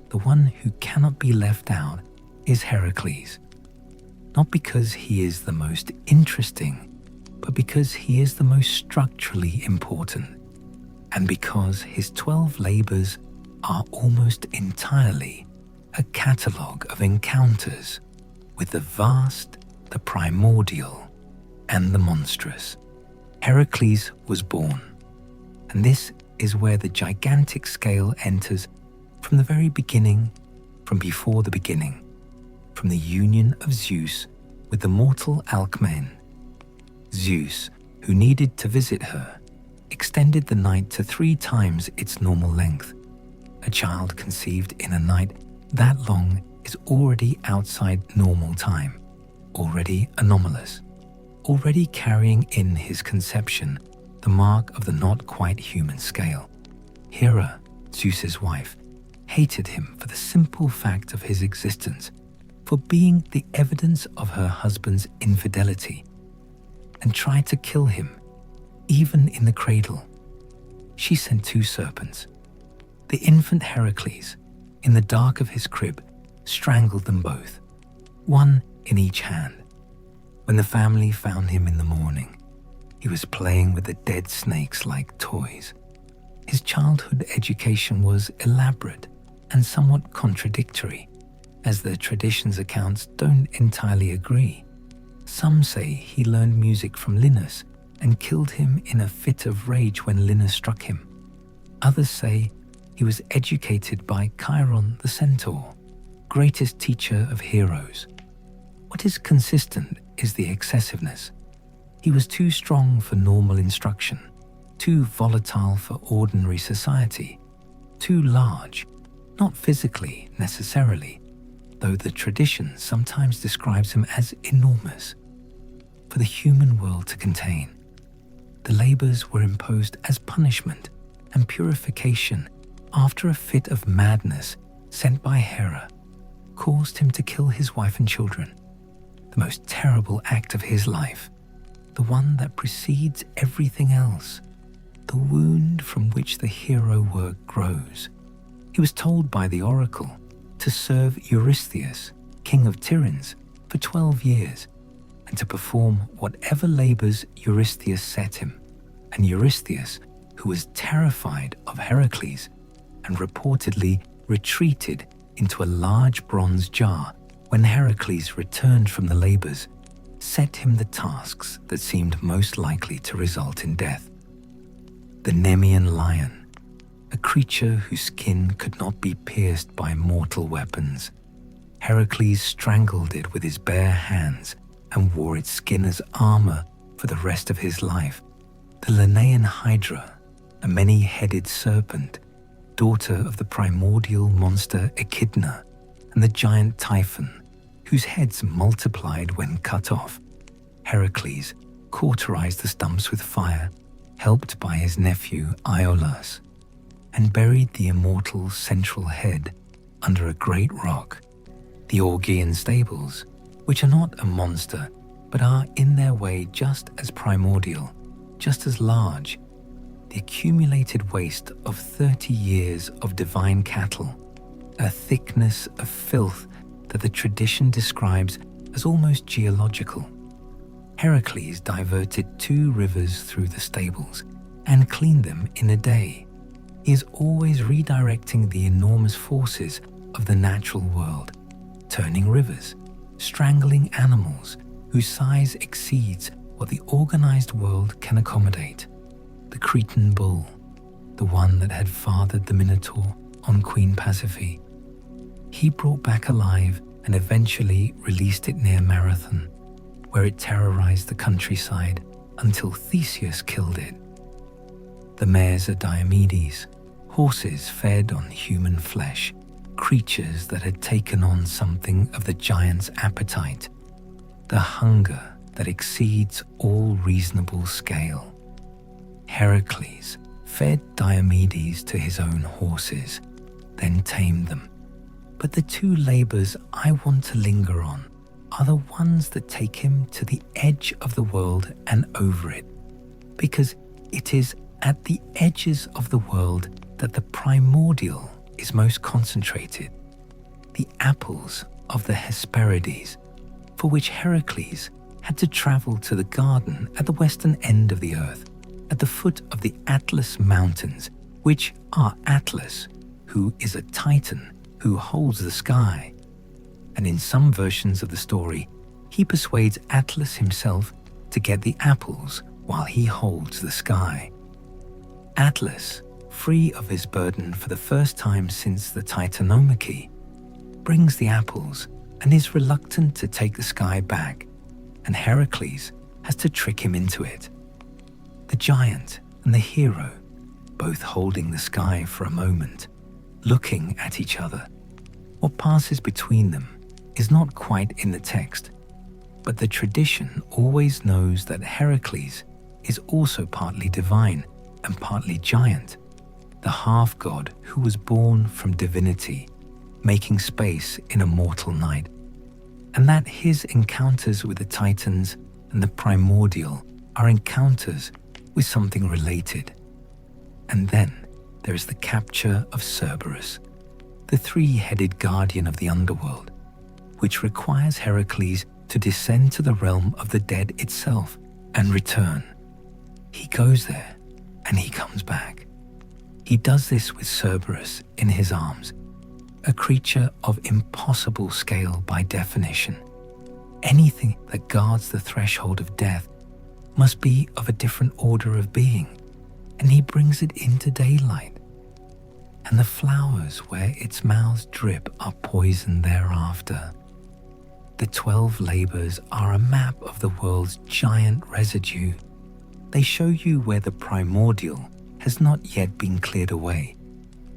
The one who cannot be left out is Hercules, not because he is the most interesting, but because he is the most structurally important, and because his 12 labors are almost entirely a catalogue of encounters with the vast, the primordial, and the monstrous. Hercules was born, and this is where the gigantic scale enters from the very beginning, from before the beginning, from the union of Zeus with the mortal Alcyoneus. Zeus, who needed to visit her, extended the night to 3 times its normal length. A child conceived in a night that long is already outside normal time, already anomalous, already carrying in his conception the mark of the not quite human scale. Hera, Zeus's wife, hated him for the simple fact of his existence, for being the evidence of her husband's infidelity, and tried to kill him, even in the cradle. She sent 2 serpents. The infant Hercules, in the dark of his crib, strangled them both, one in each hand. When the family found him in the morning, he was playing with the dead snakes like toys. His childhood education was elaborate and somewhat contradictory, as the tradition's accounts don't entirely agree. Some say he learned music from Linus and killed him in a fit of rage when Linus struck him. Others say he was educated by Chiron the centaur, greatest teacher of heroes. What is consistent is the excessiveness. He was too strong for normal instruction, too volatile for ordinary society, too large, not physically necessarily, though the tradition sometimes describes him as enormous, for the human world to contain. The labors were imposed as punishment and purification after a fit of madness sent by Hera caused him to kill his wife and children, the most terrible act of his life, the one that precedes everything else, the wound from which the hero work grows. He was told by the oracle to serve Eurystheus, king of Tiryns, for 12 years, and to perform whatever labors Eurystheus set him. And Eurystheus, who was terrified of Hercules and reportedly retreated into a large bronze jar when Hercules returned from the labors, set him the tasks that seemed most likely to result in death. The Nemean lion, a creature whose skin could not be pierced by mortal weapons. Hercules strangled it with his bare hands and wore its skin as armor for the rest of his life. The Linnaean hydra, a many-headed serpent, daughter of the primordial monster Echidna, and the giant Typhon, whose heads multiplied when cut off. Hercules cauterized the stumps with fire, helped by his nephew Iolaus, and buried the immortal central head under a great rock. The Augean stables, which are not a monster, but are in their way just as primordial, just as large, the accumulated waste of 30 years of divine cattle, a thickness of filth that the tradition describes as almost geological. Hercules diverted 2 rivers through the stables and cleaned them in a day. He is always redirecting the enormous forces of the natural world, turning rivers, strangling animals whose size exceeds what the organized world can accommodate. The Cretan bull, the one that had fathered the Minotaur on Queen Pasiphae, he brought back alive and eventually released it near Marathon, where it terrorized the countryside until Theseus killed it. The mares are Diomedes, horses fed on human flesh, creatures that had taken on something of the giant's appetite, the hunger that exceeds all reasonable scale. Heracles fed Diomedes to his own horses, then tamed them. But the 2 labors I want to linger on are the ones that take him to the edge of the world and over it, because it is at the edges of the world that the primordial is most concentrated, the apples of the Hesperides, for which Heracles had to travel to the garden at the western end of the earth, at the foot of the Atlas Mountains, which are Atlas, who is a titan who holds the sky. And in some versions of the story, he persuades Atlas himself to get the apples while he holds the sky. Atlas, free of his burden for the first time since the Gigantomachy, brings the apples and is reluctant to take the sky back, and Heracles has to trick him into it. The giant and the hero, both holding the sky for a moment, looking at each other. What passes between them is not quite in the text, but the tradition always knows that Heracles is also partly divine and partly giant, the half-god who was born from divinity, making space in a mortal night, and that his encounters with the Titans and the primordial are encounters with something related. And then there is the capture of Cerberus, the 3-headed guardian of the underworld, which requires Heracles to descend to the realm of the dead itself and return. He goes there and he comes back. He does this with Cerberus in his arms, a creature of impossible scale by definition. Anything that guards the threshold of death must be of a different order of being, and he brings it into daylight. And the flowers where its mouths drip are poisoned thereafter. The 12 labors are a map of the world's giant residue. They show you where the primordial has not yet been cleared away,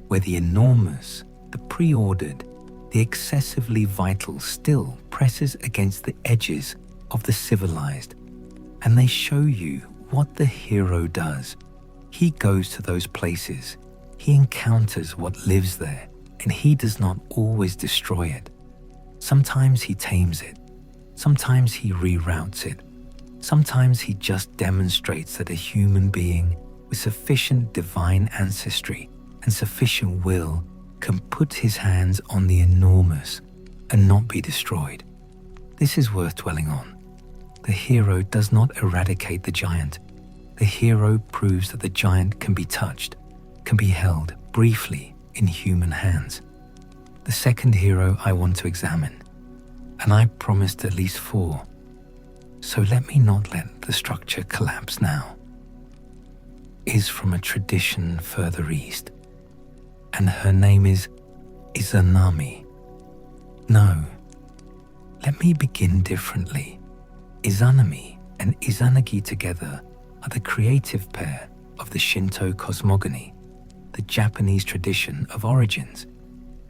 where the enormous, the preordered, the excessively vital still presses against the edges of the civilized. And they show you what the hero does. He goes to those places, he encounters what lives there, and he does not always destroy it. Sometimes he tames it, sometimes he reroutes it, sometimes he just demonstrates that a human being with sufficient divine ancestry and sufficient will can put his hands on the enormous and not be destroyed. This is worth dwelling on. The hero does not eradicate the giant. The hero proves that the giant can be touched, can be held briefly in human hands. The second hero I want to examine, and I promised at least 4, so let me not let the structure collapse now, is from a tradition further east, and her name is Izanami. No, let me begin differently. Izanami and Izanagi together are the creative pair of the Shinto cosmogony, the Japanese tradition of origins,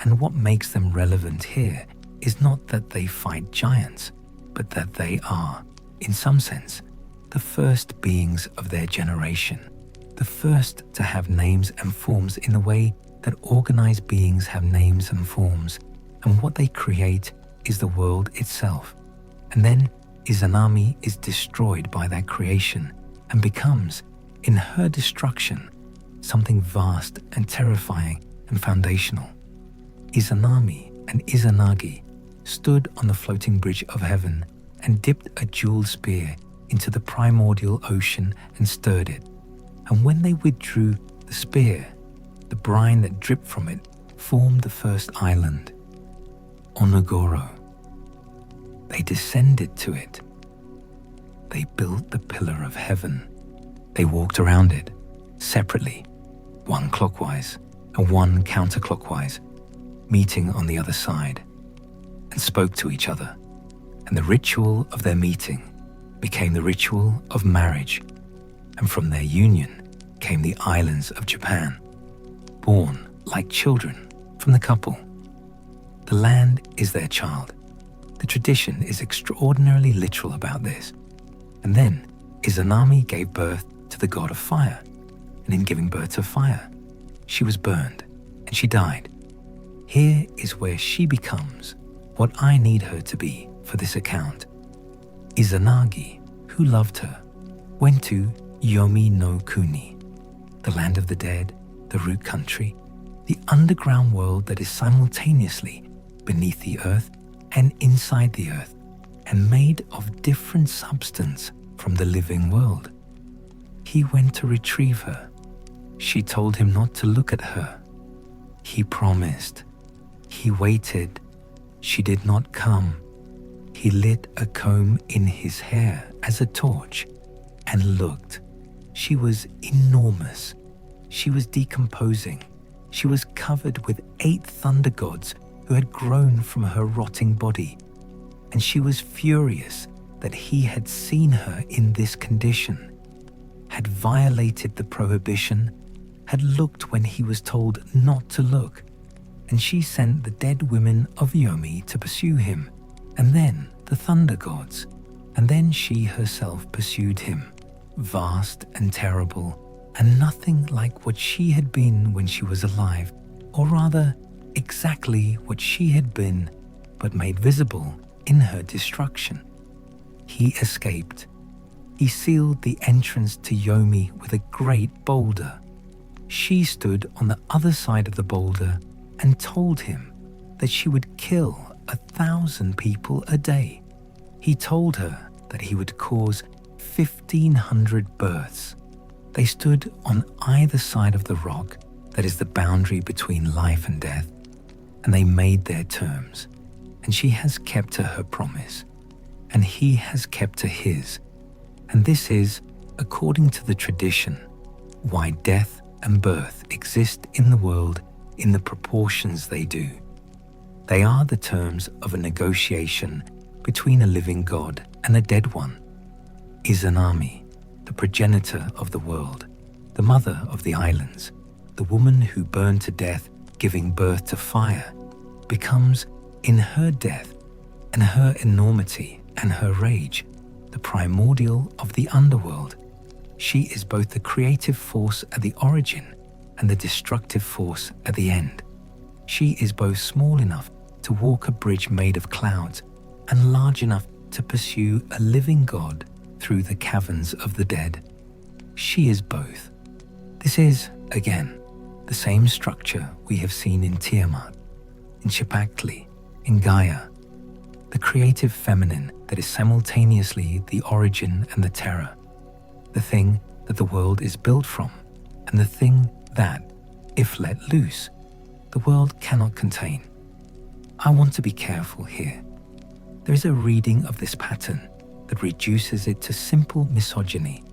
and what makes them relevant here is not that they fight giants, but that they are, in some sense, the first beings of their generation, the first to have names and forms in the way that organized beings have names and forms, and what they create is the world itself. And then Izanami is destroyed by that creation and becomes, in her destruction, something vast and terrifying and foundational. Izanami and Izanagi stood on the floating bridge of heaven and dipped a jeweled spear into the primordial ocean and stirred it. And when they withdrew the spear, the brine that dripped from it formed the first island, Onogoro. They descended to it. They built the pillar of heaven. They walked around it, separately, one clockwise and one counterclockwise, meeting on the other side, and spoke to each other. And the ritual of their meeting became the ritual of marriage, and from their union came the islands of Japan, born like children from the couple. The land is their child. The tradition is extraordinarily literal about this. And then Izanami gave birth to the god of fire, and in giving birth to fire, she was burned and she died. Here is where she becomes what I need her to be for this account. Izanagi, who loved her, went to Yomi no Kuni, the land of the dead, the root country, the underground world that is simultaneously beneath the earth and inside the earth, and made of different substance from the living world. He went to retrieve her. She told him not to look at her. He promised. He waited. She did not come. He lit a comb in his hair as a torch and looked. She was enormous. She was decomposing. She was covered with 8 thunder gods who had grown from her rotting body, and she was furious that he had seen her in this condition, had violated the prohibition, had looked when he was told not to look, and she sent the dead women of Yomi to pursue him, and then the thunder gods, and then she herself pursued him, vast and terrible, and nothing like what she had been when she was alive, or rather, exactly what she had been, but made visible in her destruction. He escaped. He sealed the entrance to Yomi with a great boulder. She stood on the other side of the boulder and told him that she would kill 1,000 people a day. He told her that he would cause 1,500 births. They stood on either side of the rock that is the boundary between life and death, and they made their terms, and she has kept to her promise, and he has kept to his. And this is, according to the tradition, why death and birth exist in the world in the proportions they do. They are the terms of a negotiation between a living god and a dead one. Izanami, the progenitor of the world, the mother of the islands, the woman who burned to death giving birth to fire, becomes, in her death and her enormity and her rage, the primordial of the underworld. She is both the creative force at the origin and the destructive force at the end. She is both small enough to walk a bridge made of clouds and large enough to pursue a living god through the caverns of the dead. She is both. This is, again, the same structure we have seen in Tiamat, in Shipactli, in Gaia, the creative feminine that is simultaneously the origin and the terror, the thing that the world is built from, and the thing that, if let loose, the world cannot contain. I want to be careful here. There is a reading of this pattern that reduces it to simple misogyny,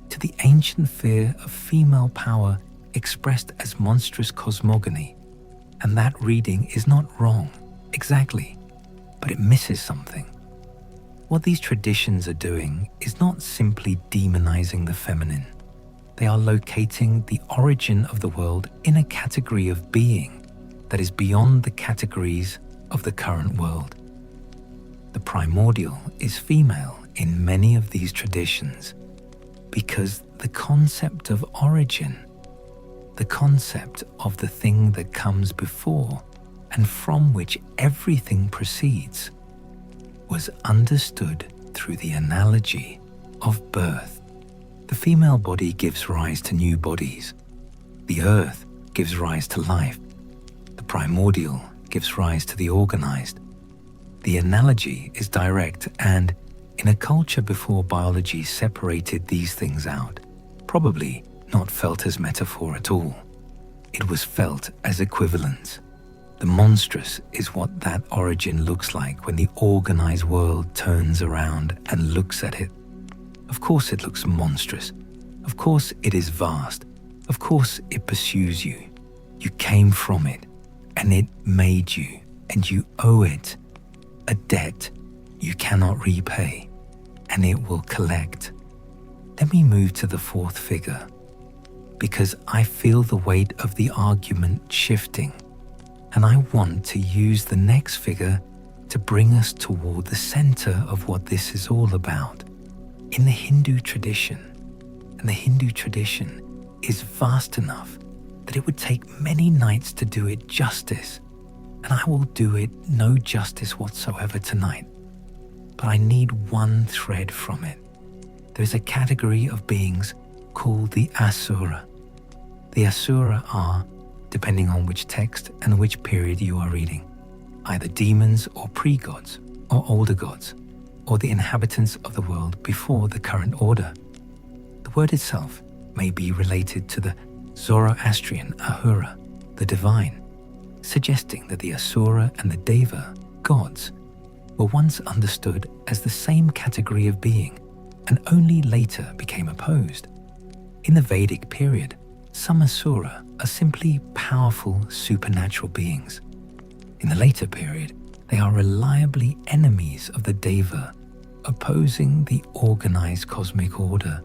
to the ancient fear of female power expressed as monstrous cosmogony, and that reading is not wrong, exactly, but it misses something. What these traditions are doing is not simply demonizing the feminine. They are locating the origin of the world in a category of being that is beyond the categories of the current world. The primordial is female in many of these traditions because the concept of origin, the concept of the thing that comes before and from which everything proceeds, was understood through the analogy of birth. The female body gives rise to new bodies. The earth gives rise to life. The primordial gives rise to the organized. The analogy is direct and, in a culture before biology separated these things out, probably not felt as metaphor at all. It was felt as equivalence. The monstrous is what that origin looks like when the organized world turns around and looks at it. Of course it looks monstrous. Of course it is vast. Of course it pursues you. You came from it, and it made you, and you owe it a debt you cannot repay, and it will collect. Let me move to the fourth figure, because I feel the weight of the argument shifting, and I want to use the next figure to bring us toward the center of what this is all about. In the Hindu tradition, and the Hindu tradition is vast enough that it would take many nights to do it justice, and I will do it no justice whatsoever tonight. But I need one thread from it. There is a category of beings called the Asura. The Asura are, depending on which text and which period you are reading, either demons or pre-gods or older gods, or the inhabitants of the world before the current order. The word itself may be related to the Zoroastrian Ahura, the divine, suggesting that the Asura and the Deva, gods, were once understood as the same category of being and only later became opposed. In the Vedic period, some Asura are simply powerful supernatural beings. In the later period, they are reliably enemies of the Deva, opposing the organized cosmic order.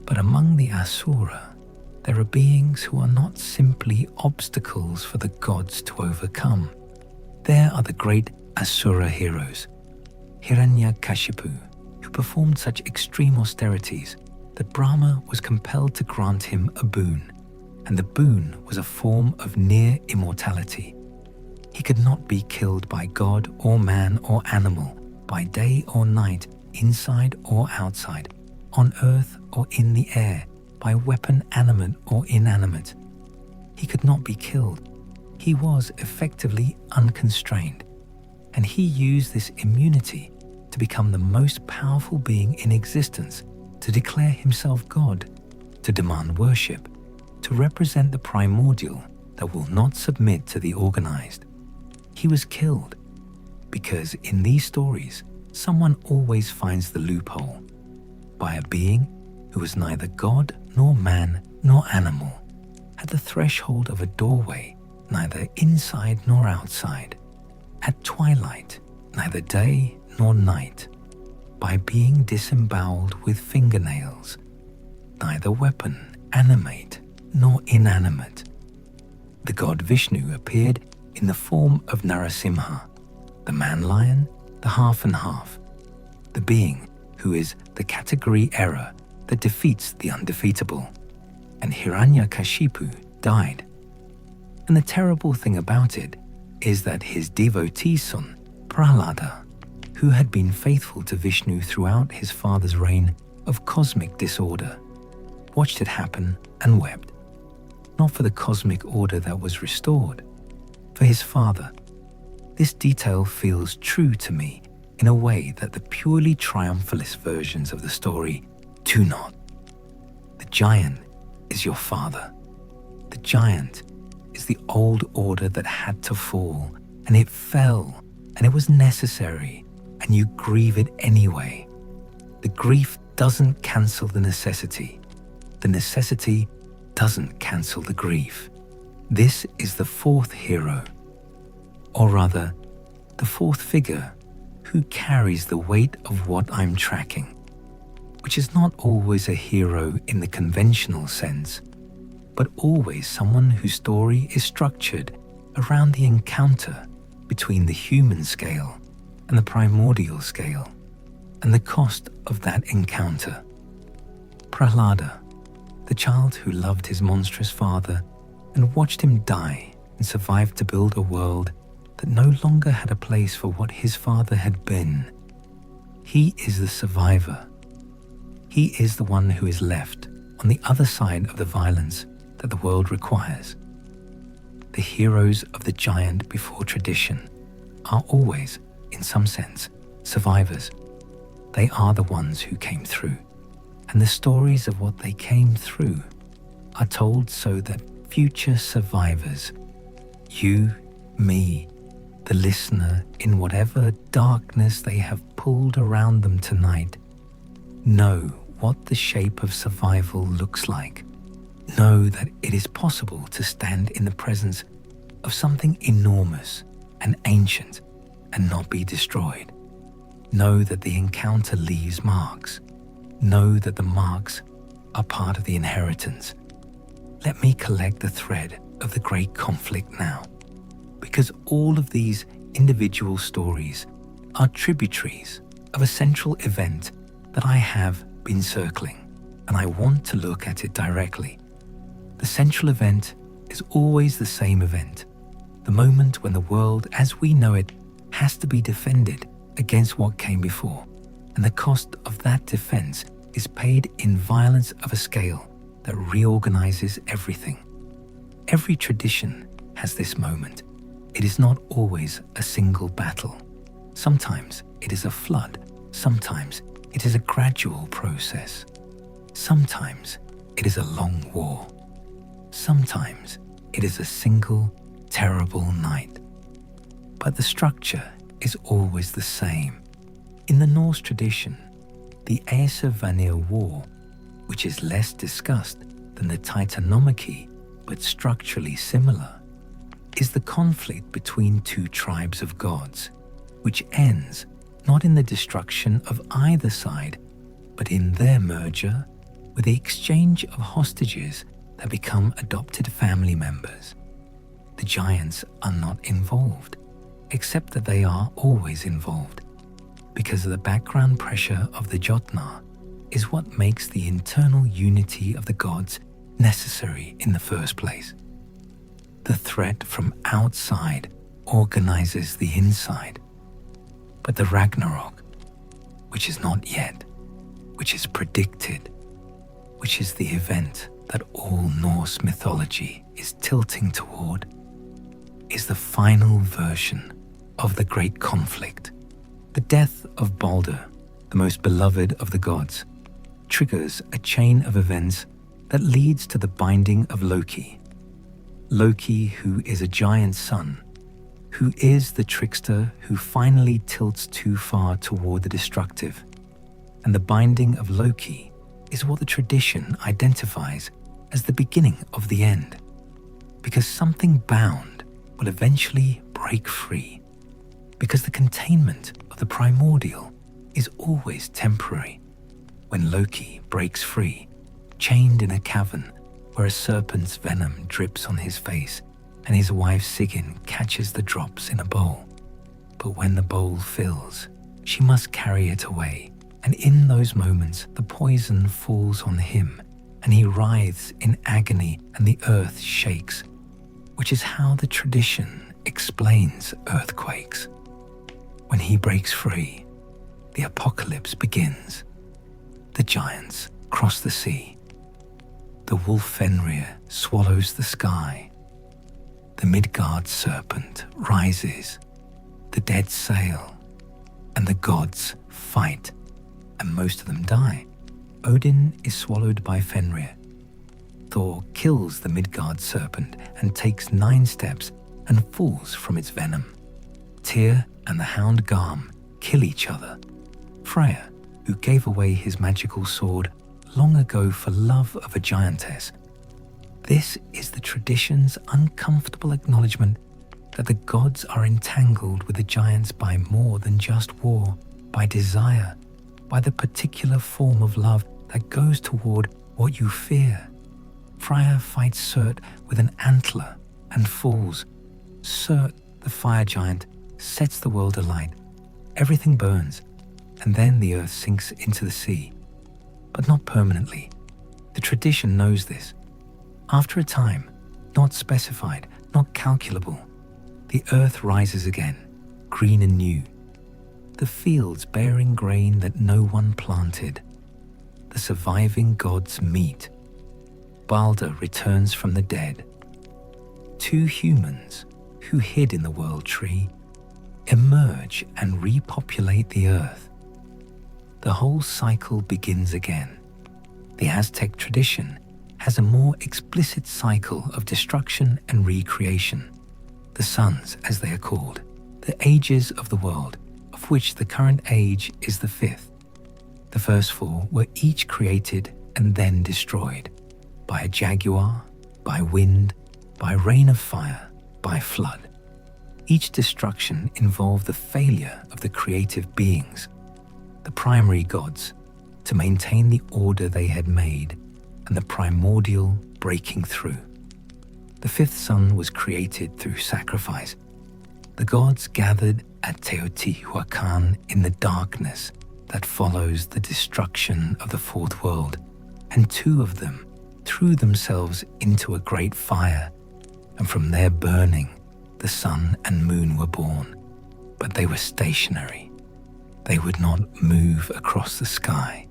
But among the Asura, there are beings who are not simply obstacles for the gods to overcome. There are the great Asura heroes, Hiranyakashipu, who performed such extreme austerities that Brahma was compelled to grant him a boon, and the boon was a form of near immortality. He could not be killed by god or man or animal, by day or night, inside or outside, on earth or in the air, by weapon animate or inanimate. He could not be killed. He was effectively unconstrained, and he used this immunity to become the most powerful being in existence, to declare himself God, to demand worship, to represent the primordial that will not submit to the organized. He was killed because in these stories, someone always finds the loophole by a being who was neither God nor man nor animal, at the threshold of a doorway, neither inside nor outside, at twilight, neither day nor night, by being disemboweled with fingernails, neither weapon animate nor inanimate. The god Vishnu appeared in the form of Narasimha, the man-lion, the half and half, the being who is the category error that defeats the undefeatable, and Hiranyakashipu died. And the terrible thing about it is that his devotee son, Prahlada, who had been faithful to Vishnu throughout his father's reign of cosmic disorder, watched it happen and wept, not for the cosmic order that was restored, for his father. This detail feels true to me in a way that the purely triumphalist versions of the story do not. The giant is your father. The giant is the old order that had to fall, and it fell, and it was necessary, and you grieve it anyway. The grief doesn't cancel the necessity. The necessity doesn't cancel the grief. This is the fourth hero, or rather, the fourth figure who carries the weight of what I'm tracking, which is not always a hero in the conventional sense, but always someone whose story is structured around the encounter between the human scale and the primordial scale, and the cost of that encounter. Prahlada, the child who loved his monstrous father and watched him die and survived to build a world that no longer had a place for what his father had been. He is the survivor. He is the one who is left on the other side of the violence that the world requires. The heroes of the giant before tradition are always, in some sense, survivors. They are the ones who came through, and the stories of what they came through are told so that future survivors, you, me, the listener, in whatever darkness they have pulled around them tonight, know what the shape of survival looks like. Know that it is possible to stand in the presence of something enormous and ancient and not be destroyed. Know that the encounter leaves marks. Know that the marks are part of the inheritance. Let me collect the thread of the great conflict now, because all of these individual stories are tributaries of a central event that I have been circling, and I want to look at it directly. The central event is always the same event, the moment when the world as we know it has to be defended against what came before, and the cost of that defense is paid in violence of a scale that reorganizes everything. Every tradition has this moment. It is not always a single battle. Sometimes it is a flood. Sometimes it is a gradual process. Sometimes it is a long war. Sometimes it is a single, terrible night. But the structure is always the same. In the Norse tradition, the Aesir-Vanir War, which is less discussed than the Titanomachy but structurally similar, is the conflict between two tribes of gods, which ends not in the destruction of either side, but in their merger with the exchange of hostages that become adopted family members. The giants are not involved, except that they are always involved, because the background pressure of the Jotnar is what makes the internal unity of the gods necessary in the first place. The threat from outside organizes the inside, but the Ragnarok, which is not yet, which is predicted, which is the event that all Norse mythology is tilting toward, is the final version of the great conflict. The death of Balder, the most beloved of the gods, triggers a chain of events that leads to the binding of Loki. Loki, who is a giant son, who is the trickster who finally tilts too far toward the destructive. And the binding of Loki is what the tradition identifies as the beginning of the end, because something bound will eventually break free, because the containment of the primordial is always temporary. When Loki breaks free, chained in a cavern where a serpent's venom drips on his face and his wife Sigyn catches the drops in a bowl. But when the bowl fills, she must carry it away, and in those moments the poison falls on him and he writhes in agony and the earth shakes, which is how the tradition explains earthquakes. When he breaks free, the apocalypse begins. The giants cross the sea. The wolf Fenrir swallows the sky. The Midgard serpent rises. The dead sail. And the gods fight, and most of them die. Odin is swallowed by Fenrir. Thor kills the Midgard serpent and takes 9 steps and falls from its venom. Tyr and the hound Garm kill each other. Freya, who gave away his magical sword long ago for love of a giantess. This is the tradition's uncomfortable acknowledgement that the gods are entangled with the giants by more than just war, by desire, by the particular form of love that goes toward what you fear. Freya fights Surt with an antler and falls. Surt, the fire giant, sets the world alight. Everything burns, and then the earth sinks into the sea. But not permanently. The tradition knows this. After a time, not specified, not calculable, the earth rises again, green and new. The fields bearing grain that no one planted. The surviving gods meet. Balder returns from the dead. two humans who hid in the world tree emerge and repopulate the earth. The whole cycle begins again. The Aztec tradition has a more explicit cycle of destruction and recreation. The suns, as they are called, the ages of the world, of which the current age is the fifth. The first four were each created and then destroyed by a jaguar, by wind, by rain of fire, by flood. Each destruction involved the failure of the creative beings, the primary gods, to maintain the order they had made, and the primordial breaking through. The fifth sun was created through sacrifice. The gods gathered at Teotihuacan in the darkness that follows the destruction of the fourth world, and two of them threw themselves into a great fire, and from their burning, the sun and moon were born. But they were stationary. They would not move across the sky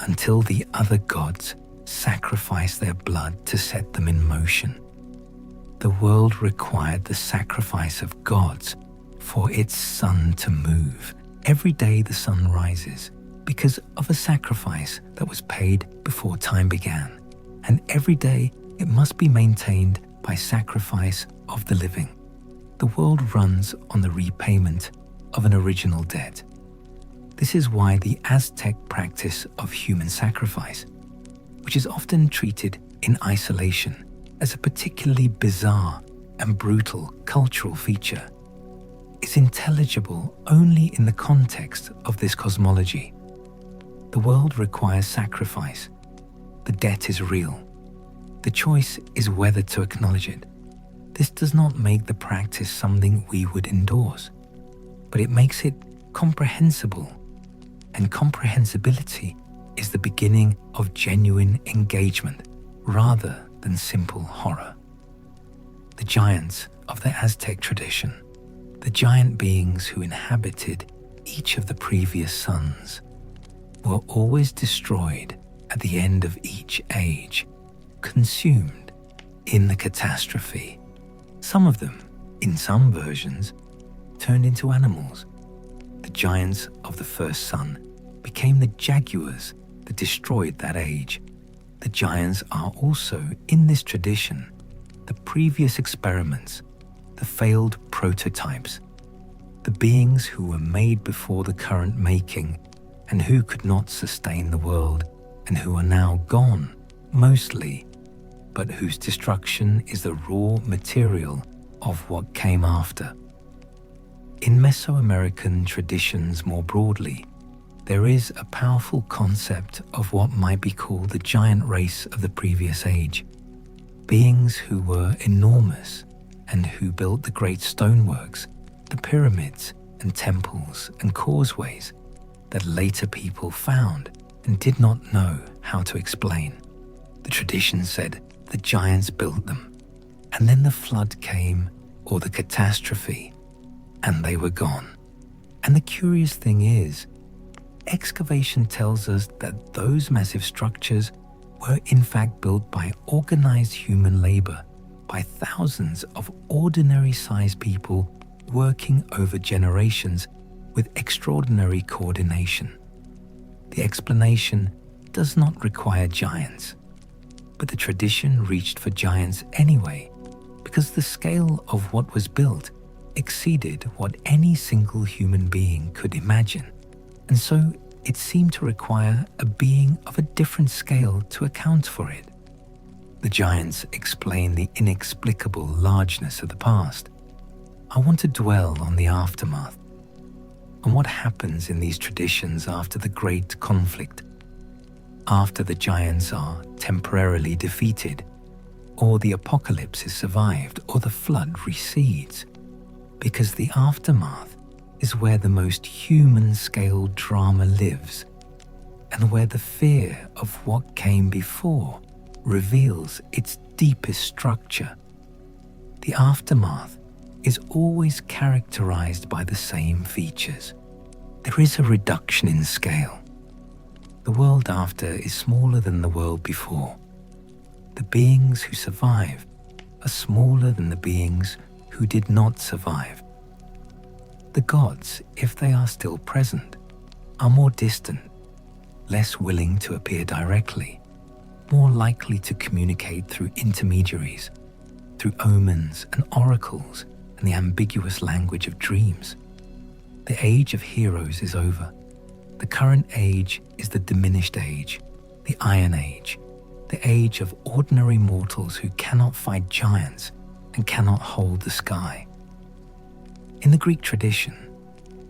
until the other gods sacrificed their blood to set them in motion. The world required the sacrifice of gods for its sun to move. Every day the sun rises because of a sacrifice that was paid before time began, and every day it must be maintained by sacrifice of the living. The world runs on the repayment of an original debt. This is why the Aztec practice of human sacrifice, which is often treated in isolation as a particularly bizarre and brutal cultural feature, is intelligible only in the context of this cosmology. The world requires sacrifice. The debt is real. The choice is whether to acknowledge it. This does not make the practice something we would endorse, but it makes it comprehensible, and comprehensibility is the beginning of genuine engagement rather than simple horror. The giants of the Aztec tradition, the giant beings who inhabited each of the previous suns, were always destroyed at the end of each age, consumed in the catastrophe. Some of them, in some versions, turned into animals. The giants of the first sun became the jaguars that destroyed that age. The giants are also, in this tradition, the previous experiments, the failed prototypes, the beings who were made before the current making and who could not sustain the world and who are now gone, mostly, but whose destruction is the raw material of what came after. In Mesoamerican traditions more broadly, there is a powerful concept of what might be called the giant race of the previous age, beings who were enormous and who built the great stoneworks, the pyramids and temples and causeways that later people found and did not know how to explain. The tradition said the giants built them, and then the flood came, or the catastrophe, and they were gone. And the curious thing is, excavation tells us that those massive structures were in fact built by organized human labor, by thousands of ordinary-sized people working over generations with extraordinary coordination. The explanation does not require giants, but the tradition reached for giants anyway, because the scale of what was built exceeded what any single human being could imagine, and so it seemed to require a being of a different scale to account for it. The giants explain the inexplicable largeness of the past. I want to dwell on the aftermath, on what happens in these traditions after the great conflict, after the giants are temporarily defeated, or the apocalypse is survived, or the flood recedes, because the aftermath is where the most human-scale drama lives, and where the fear of what came before reveals its deepest structure. The aftermath is always characterized by the same features. There is a reduction in scale. The world after is smaller than the world before. The beings who survive are smaller than the beings who did not survive. The gods, if they are still present, are more distant, less willing to appear directly, more likely to communicate through intermediaries, through omens and oracles and the ambiguous language of dreams. The age of heroes is over. The current age is the diminished age, the Iron Age, the age of ordinary mortals who cannot fight giants and cannot hold the sky. In the Greek tradition,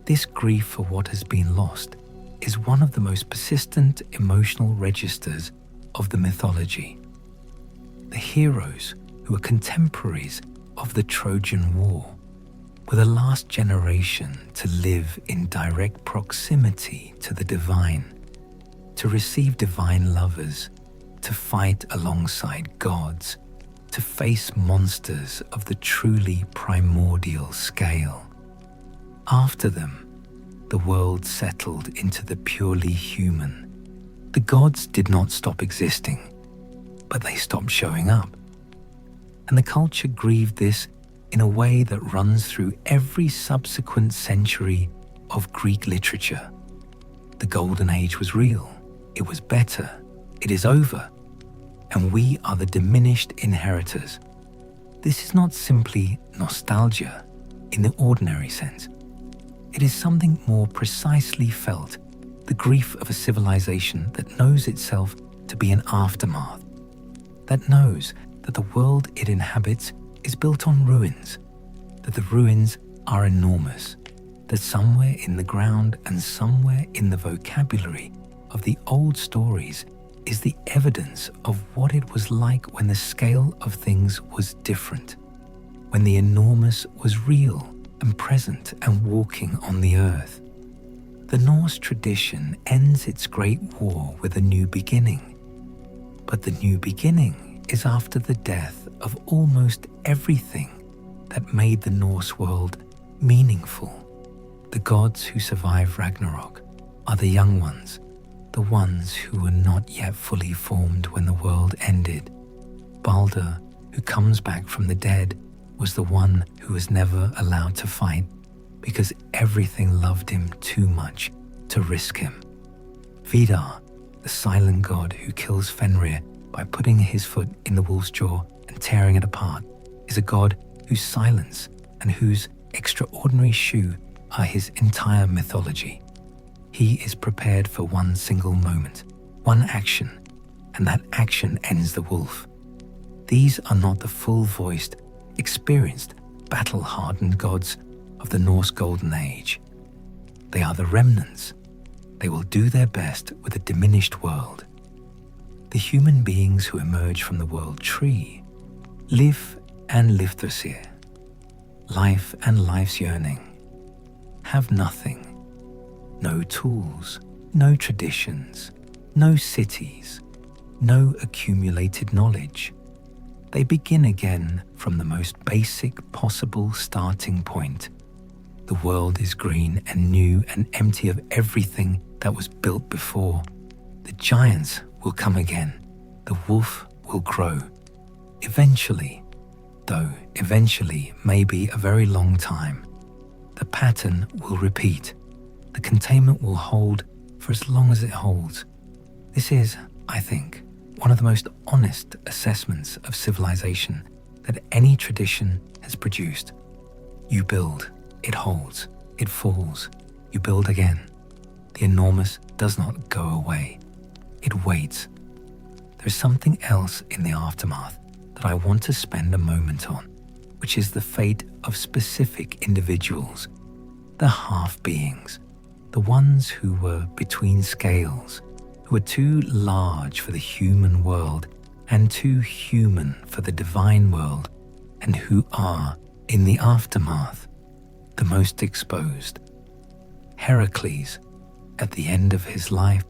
this grief for what has been lost is one of the most persistent emotional registers of the mythology. The heroes who are contemporaries of the Trojan War were the last generation to live in direct proximity to the divine, to receive divine lovers, to fight alongside gods, to face monsters of the truly primordial scale. After them, the world settled into the purely human. The gods did not stop existing, but they stopped showing up. And the culture grieved this in a way that runs through every subsequent century of Greek literature. The Golden Age was real, it was better, it is over, and we are the diminished inheritors. This is not simply nostalgia in the ordinary sense. It is something more precisely felt, the grief of a civilization that knows itself to be an aftermath, that knows that the world it inhabits is built on ruins, that the ruins are enormous, that somewhere in the ground and somewhere in the vocabulary of the old stories is the evidence of what it was like when the scale of things was different, when the enormous was real and present and walking on the earth. The Norse tradition ends its great war with a new beginning, but the new beginning is after the death of almost everything that made the Norse world meaningful. The gods who survive Ragnarok are the young ones, the ones who were not yet fully formed when the world ended. Balder, who comes back from the dead, was the one who was never allowed to fight because everything loved him too much to risk him. Vidar, the silent god who kills Fenrir by putting his foot in the wolf's jaw and tearing it apart, is a god whose silence and whose extraordinary shoe are his entire mythology. He is prepared for one single moment, one action, and that action ends the wolf. These are not the full-voiced, experienced, battle-hardened gods of the Norse Golden Age. They are the remnants. They will do their best with a diminished world. The human beings who emerge from the world tree, Liv and Lifthrasir, life and life's yearning, have nothing. No tools, no traditions, no cities, no accumulated knowledge. They begin again from the most basic possible starting point. The world is green and new and empty of everything that was built before. The giants will come again. The wolf will grow. Eventually, though eventually may be a very long time, the pattern will repeat. The containment will hold for as long as it holds. This is, I think, one of the most honest assessments of civilization that any tradition has produced. You build, it holds, it falls, you build again. The enormous does not go away. It waits. There is something else in the aftermath that I want to spend a moment on, which is the fate of specific individuals, the half-beings, the ones who were between scales, who were too large for the human world and too human for the divine world, and who are, in the aftermath, the most exposed. Hercules, at the end of his life,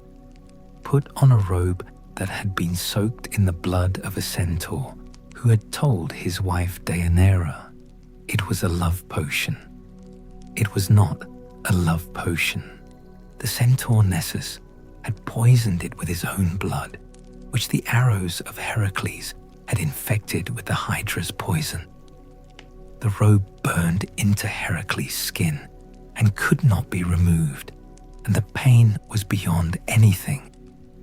put on a robe that had been soaked in the blood of a centaur who had told his wife Deianira it was a love potion. It was not a love potion. The centaur Nessus had poisoned it with his own blood, which the arrows of Hercules had had infected with the Hydra's poison. The robe burned into Hercules' skin and could not be removed, and the pain was beyond anything,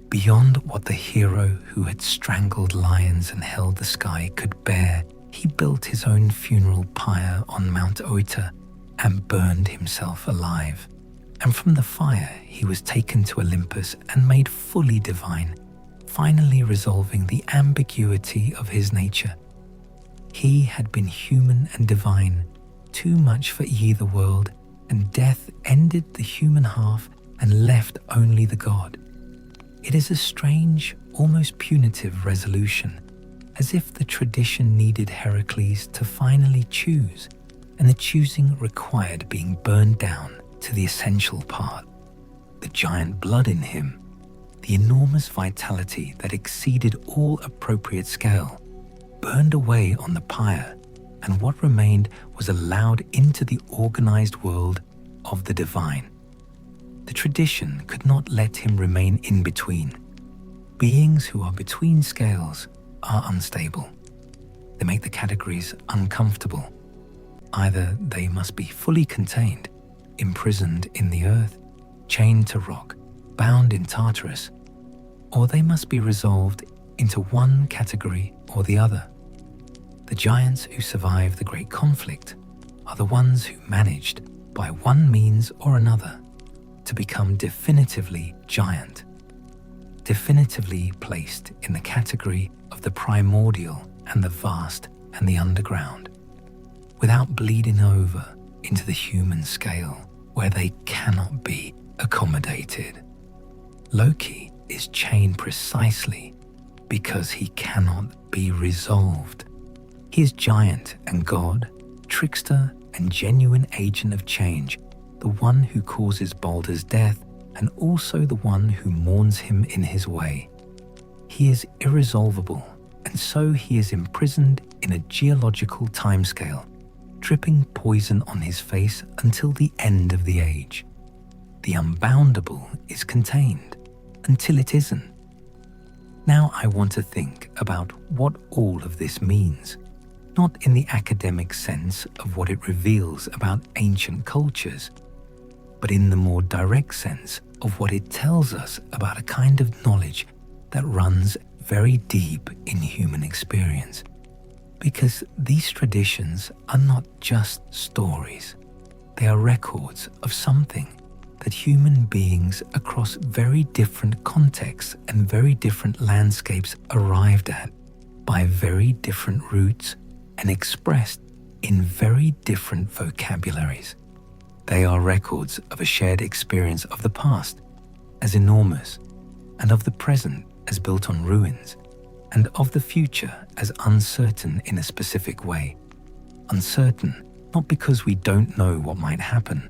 beyond what the hero who had strangled lions and held the sky could bear. He built his own funeral pyre on Mount Oeta and burned himself alive. And from the fire he was taken to Olympus and made fully divine, finally resolving the ambiguity of his nature. He had been human and divine, too much for either world, and death ended the human half and left only the god. It is a strange, almost punitive resolution, as if the tradition needed Hercules to finally choose, and the choosing required being burned down to the essential part, the giant blood in him, the enormous vitality that exceeded all appropriate scale, burned away on the pyre, and what remained was allowed into the organized world of the divine. The tradition could not let him remain in between. Beings who are between scales are unstable. They make the categories uncomfortable. Either they must be fully contained, imprisoned in the earth, chained to rock, bound in Tartarus, or they must be resolved into one category or the other. The giants who survived the great conflict are the ones who managed, by one means or another, to become definitively giant, definitively placed in the category of the primordial and the vast and the underground, without bleeding over into the human scale where they cannot be accommodated. Loki is chained precisely because he cannot be resolved. He is giant and god, trickster and genuine agent of change, the one who causes Baldur's death and also the one who mourns him in his way. He is irresolvable, and so he is imprisoned in a geological timescale, dripping poison on his face until the end of the age. The unboundable is contained until it isn't. Now I want to think about what all of this means, not in the academic sense of what it reveals about ancient cultures, but in the more direct sense of what it tells us about a kind of knowledge that runs very deep in human experience. Because these traditions are not just stories. They are records of something that human beings across very different contexts and very different landscapes arrived at by very different routes and expressed in very different vocabularies. They are records of a shared experience of the past as enormous, and of the present as built on ruins, and of the future as uncertain in a specific way. Uncertain not because we don't know what might happen,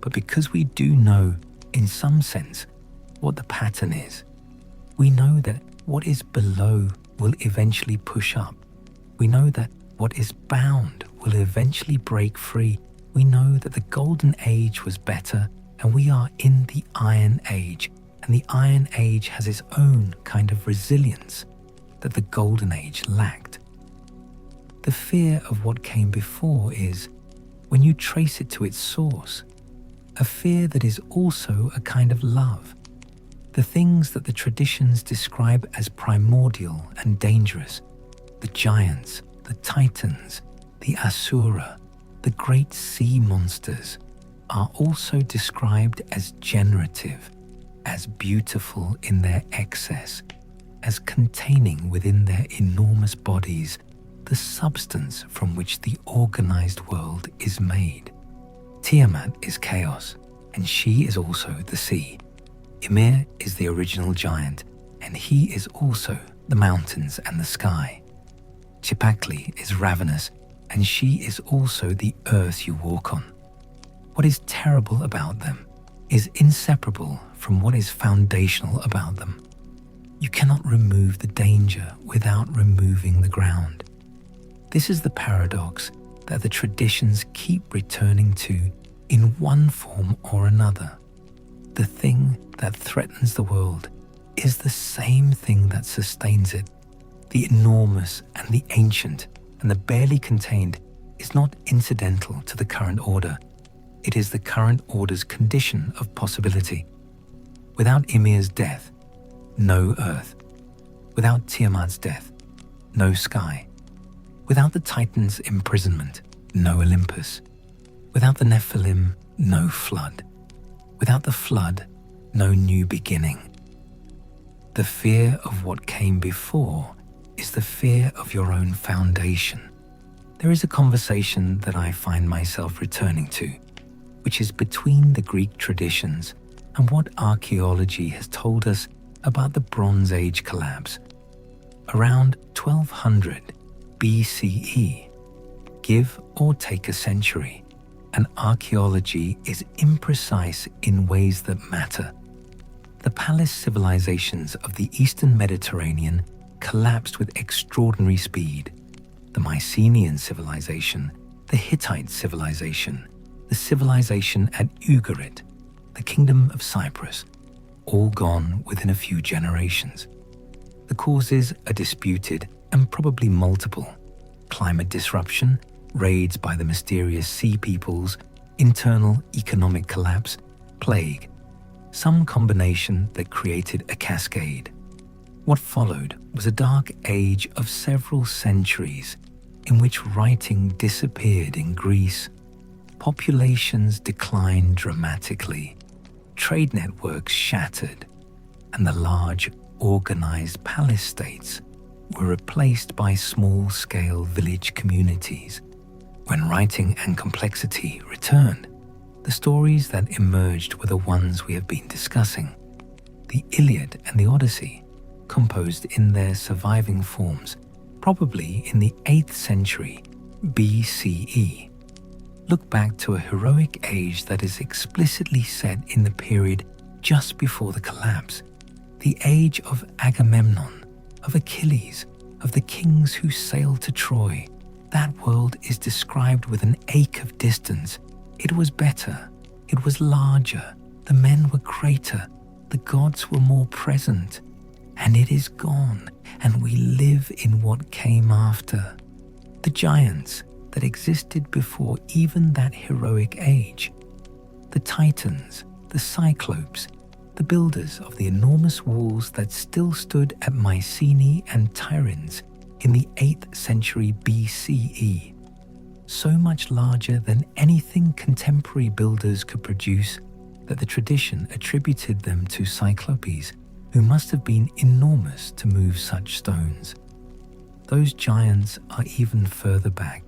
but because we do know, in some sense, what the pattern is. We know that what is below will eventually push up. We know that what is bound will eventually break free. We know that the Golden Age was better, and we are in the Iron Age, and the Iron Age has its own kind of resilience that the Golden Age lacked. The fear of what came before is, when you trace it to its source, a fear that is also a kind of love. The things that the traditions describe as primordial and dangerous, the giants, the titans, the asura, the great sea monsters, are also described as generative, as beautiful in their excess, as containing within their enormous bodies the substance from which the organized world is made. Tiamat is chaos, and she is also the sea. Ymir is the original giant, and he is also the mountains and the sky. Cipacli is ravenous, and she is also the earth you walk on. What is terrible about them is inseparable from what is foundational about them. You cannot remove the danger without removing the ground. This is the paradox that the traditions keep returning to in one form or another. The thing that threatens the world is the same thing that sustains it, The enormous and the ancient and the barely contained is not incidental to the current order. It is the current order's condition of possibility. Without Ymir's death, no earth. Without Tiamat's death, no sky. Without the Titan's imprisonment, no Olympus. Without the Nephilim, no flood. Without the flood, no new beginning. The fear of what came before is the fear of your own foundation. There is a conversation that I find myself returning to, which is between the Greek traditions and what archaeology has told us about the Bronze Age collapse. Around 1200 BCE, give or take a century, and archaeology is imprecise in ways that matter. The palace civilizations of the Eastern Mediterranean collapsed with extraordinary speed. The Mycenaean civilization, the Hittite civilization, the civilization at Ugarit, the Kingdom of Cyprus, all gone within a few generations. The causes are disputed and probably multiple. Climate disruption, raids by the mysterious sea peoples, internal economic collapse, plague, some combination that created a cascade. What followed was a dark age of several centuries in which writing disappeared in Greece, populations declined dramatically, trade networks shattered, and the large, organized palace states were replaced by small-scale village communities. When writing and complexity returned, the stories that emerged were the ones we have been discussing. The Iliad and the Odyssey, composed in their surviving forms, probably in the 8th century BCE, look back to a heroic age that is explicitly set in the period just before the collapse, the age of Agamemnon, of Achilles, of the kings who sailed to Troy. That world is described with an ache of distance. It was better, it was larger, the men were greater, the gods were more present, and it is gone, and we live in what came after. The giants that existed before even that heroic age, the titans, the cyclopes, the builders of the enormous walls that still stood at Mycenae and Tiryns in the 8th century BCE, so much larger than anything contemporary builders could produce that the tradition attributed them to Cyclopes, who must have been enormous to move such stones. Those giants are even further back,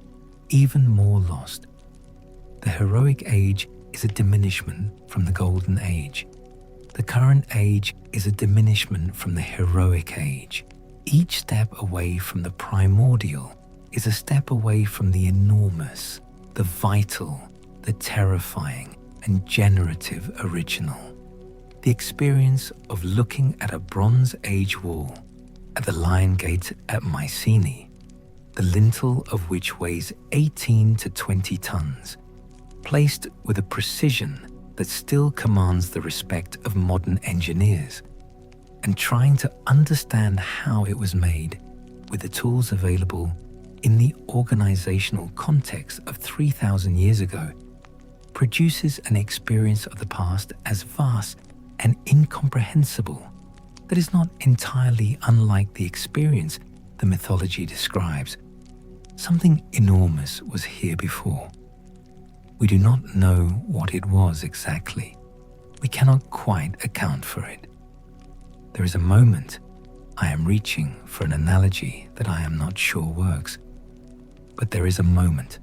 even more lost. The heroic age is a diminishment from the golden age. The current age is a diminishment from the heroic age. Each step away from the primordial is a step away from the enormous, the vital, the terrifying, and generative original. The experience of looking at a Bronze Age wall, at the Lion Gate at Mycenae, the lintel of which weighs 18 to 20 tons, placed with a precision that still commands the respect of modern engineers, and trying to understand how it was made with the tools available in the organizational context of 3,000 years ago, produces an experience of the past as vast and incomprehensible that is not entirely unlike the experience the mythology describes. Something enormous was here before. We do not know what it was exactly. We cannot quite account for it. There is a moment I am reaching for an analogy that I am not sure works, but there is a moment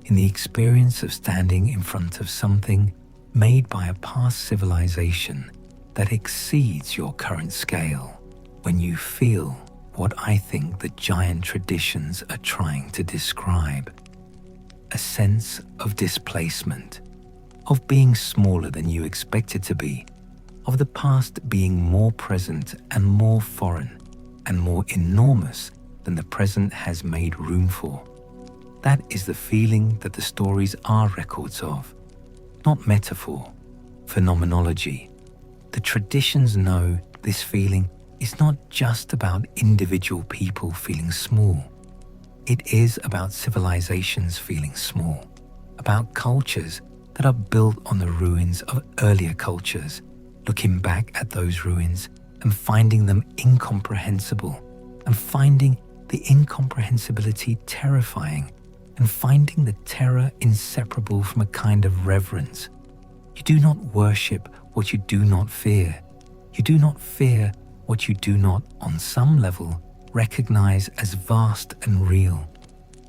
in the experience of standing in front of something made by a past civilization that exceeds your current scale, when you feel what I think the giant traditions are trying to describe. A sense of displacement, of being smaller than you expected to be, of the past being more present and more foreign and more enormous than the present has made room for. That is the feeling that the stories are records of, not metaphor, phenomenology. The traditions know this feeling is not just about individual people feeling small. It is about civilizations feeling small, about cultures that are built on the ruins of earlier cultures, looking back at those ruins and finding them incomprehensible, and finding the incomprehensibility terrifying, and finding the terror inseparable from a kind of reverence. You do not worship what you do not fear. You do not fear what you do not, on some level, recognize as vast and real.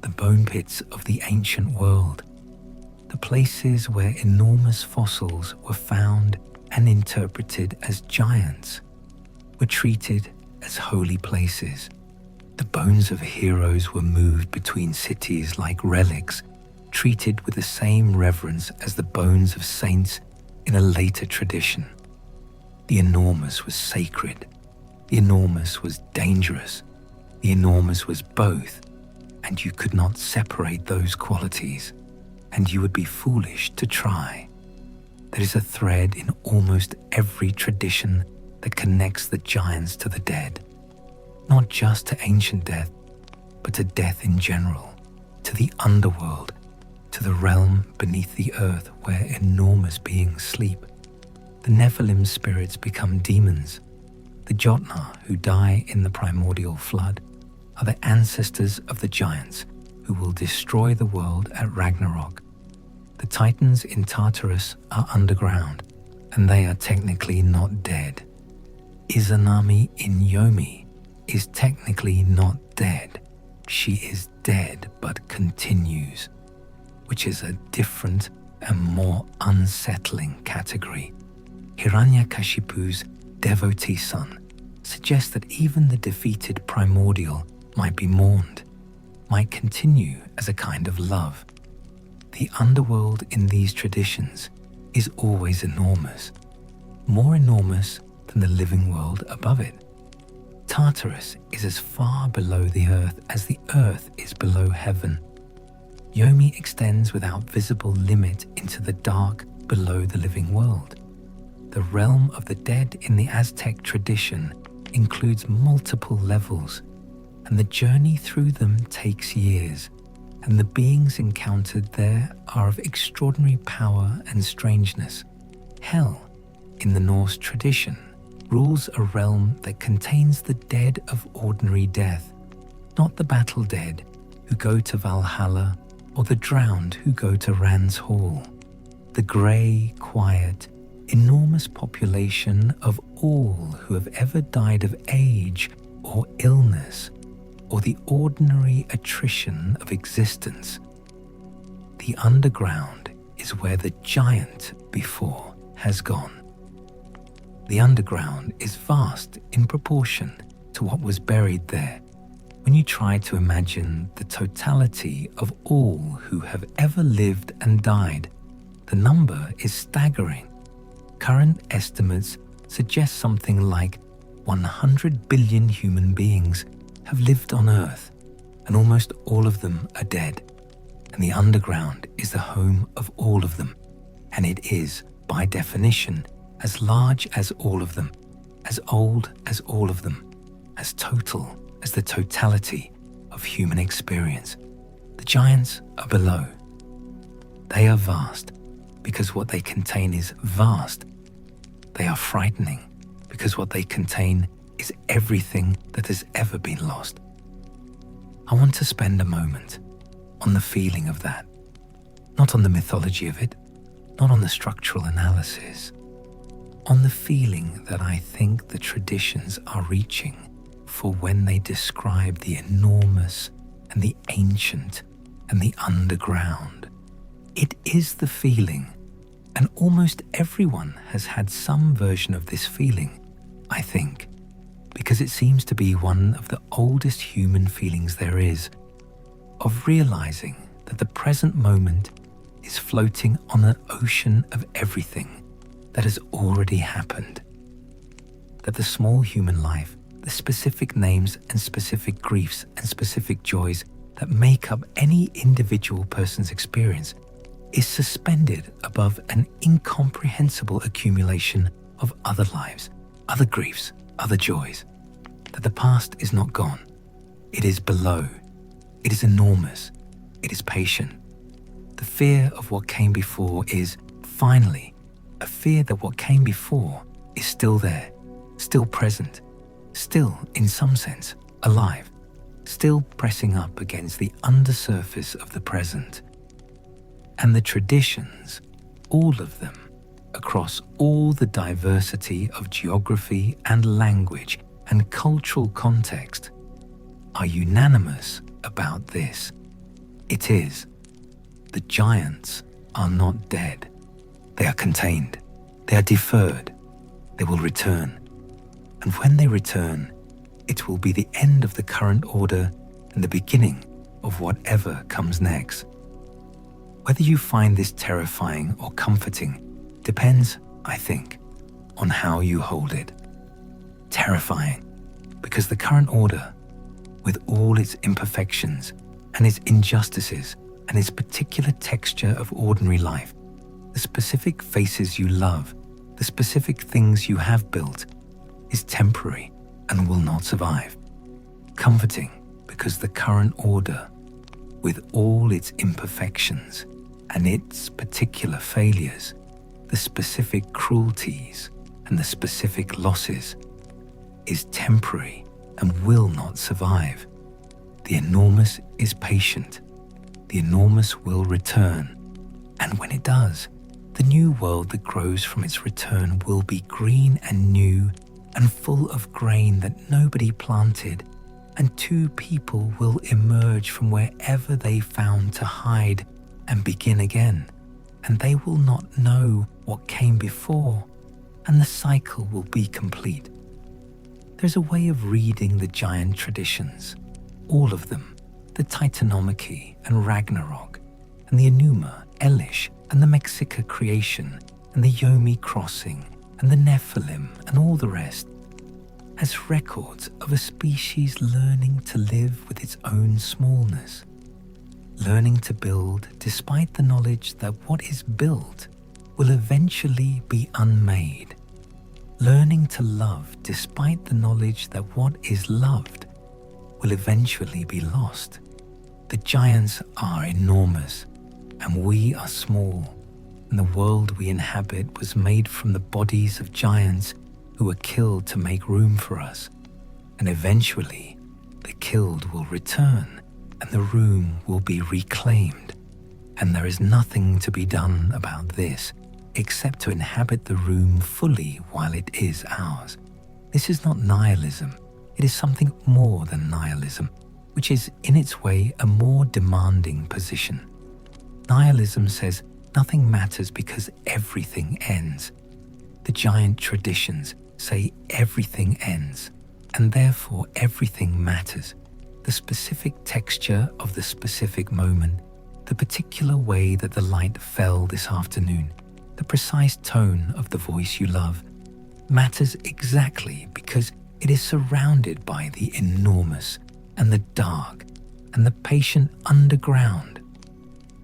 The bone pits of the ancient world, the places where enormous fossils were found and interpreted as giants, were treated as holy places. The bones of heroes were moved between cities like relics, treated with the same reverence as the bones of saints in a later tradition. The enormous was sacred. The enormous was dangerous. The enormous was both, and you could not separate those qualities, and you would be foolish to try. There is a thread in almost every tradition that connects the giants to the dead, not just to ancient death, but to death in general, to the underworld, to the realm beneath the earth where enormous beings sleep. The Nephilim spirits become demons. The Jotnar, who die in the primordial flood, are the ancestors of the giants who will destroy the world at Ragnarok. The Titans in Tartarus are underground, and they are technically not dead. Izanami in Yomi is technically not dead. She is dead but continues, which is a different and more unsettling category. Hiranyakashipu's devotee son suggests that even the defeated primordial might be mourned, might continue as a kind of love. The underworld in these traditions is always enormous, more enormous than the living world above it. Tartarus is as far below the earth as the earth is below heaven. Yomi extends without visible limit into the dark below the living world. The realm of the dead in the Aztec tradition includes multiple levels, and the journey through them takes years, and the beings encountered there are of extraordinary power and strangeness. Hell, in the Norse tradition, rules a realm that contains the dead of ordinary death, not the battle dead who go to Valhalla or the drowned who go to Rand's Hall. The grey, quiet, enormous population of all who have ever died of age or illness or the ordinary attrition of existence. The underground is where the giant before has gone. The underground is vast in proportion to what was buried there. When you try to imagine the totality of all who have ever lived and died, the number is staggering. Current estimates suggest something like 100 billion human beings have lived on Earth, and almost all of them are dead. And the underground is the home of all of them, and it is, by definition, as large as all of them, as old as all of them, as total as the totality of human experience. The giants are below. They are vast because what they contain is vast. They are frightening because what they contain is everything that has ever been lost. I want to spend a moment on the feeling of that, not on the mythology of it, not on the structural analysis, on the feeling that I think the traditions are reaching for when they describe the enormous and the ancient and the underground. It is the feeling, and almost everyone has had some version of this feeling, I think, because it seems to be one of the oldest human feelings there is, of realizing that the present moment is floating on an ocean of everything that has already happened. That the small human life, the specific names and specific griefs and specific joys that make up any individual person's experience is suspended above an incomprehensible accumulation of other lives, other griefs, other joys, that the past is not gone. It is below. It is enormous. It is patient. The fear of what came before is, finally, a fear that what came before is still there, still present, still, in some sense, alive, still pressing up against the undersurface of the present. And the traditions, all of them, across all the diversity of geography and language and cultural context, are unanimous about this. It is, the giants are not dead. They are contained. They are deferred. They will return. And when they return, it will be the end of the current order and the beginning of whatever comes next. Whether you find this terrifying or comforting depends, I think, on how you hold it. Terrifying, because the current order, with all its imperfections and its injustices and its particular texture of ordinary life, the specific faces you love, the specific things you have built, is temporary and will not survive. Comforting, because the current order, with all its imperfections and its particular failures, the specific cruelties and the specific losses, is temporary and will not survive. The enormous is patient. The enormous will return. And when it does, the new world that grows from its return will be green and new and full of grain that nobody planted, and two people will emerge from wherever they found to hide and begin again, and they will not know what came before, and the cycle will be complete. There's a way of reading the giant traditions, all of them, the Titanomachy and Ragnarok, and the Enuma, Elish, and the Mexica creation, and the Yomi crossing, and the Nephilim, and all the rest, as records of a species learning to live with its own smallness, learning to build despite the knowledge that what is built will eventually be unmade, learning to love despite the knowledge that what is loved will eventually be lost. The giants are enormous, and we are small, and the world we inhabit was made from the bodies of giants who were killed to make room for us, and eventually the killed will return and the room will be reclaimed, and there is nothing to be done about this except to inhabit the room fully while it is ours. This is not nihilism, it is something more than nihilism, which is in its way a more demanding position. Nihilism says nothing matters because everything ends. The giant traditions say everything ends, and therefore everything matters. The specific texture of the specific moment, the particular way that the light fell this afternoon, the precise tone of the voice you love, matters exactly because it is surrounded by the enormous and the dark and the patient underground,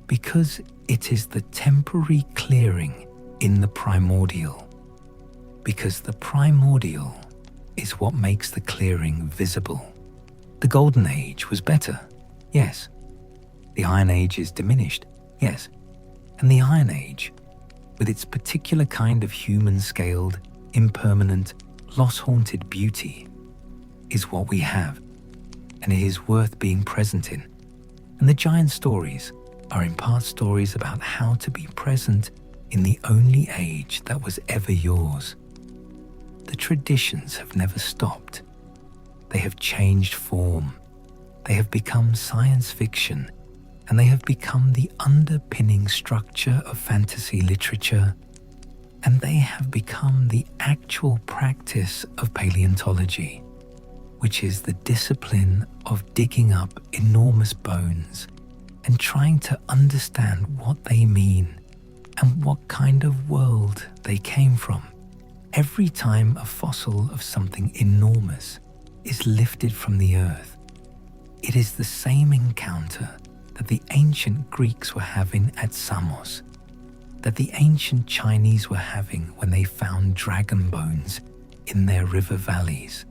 because it is the temporary clearing in the primordial, because the primordial is what makes the clearing visible. The Golden Age was better, yes. The Iron Age is diminished, yes. And the Iron Age, with its particular kind of human-scaled, impermanent, loss-haunted beauty, is what we have, and it is worth being present in. And the giant stories are in part stories about how to be present in the only age that was ever yours. The traditions have never stopped. They have changed form. They have become science fiction, and they have become the underpinning structure of fantasy literature, and they have become the actual practice of paleontology, which is the discipline of digging up enormous bones and trying to understand what they mean and what kind of world they came from. Every time a fossil of something enormous is lifted from the earth, it is the same encounter that the ancient Greeks were having at Samos, that the ancient Chinese were having when they found dragon bones in their river valleys.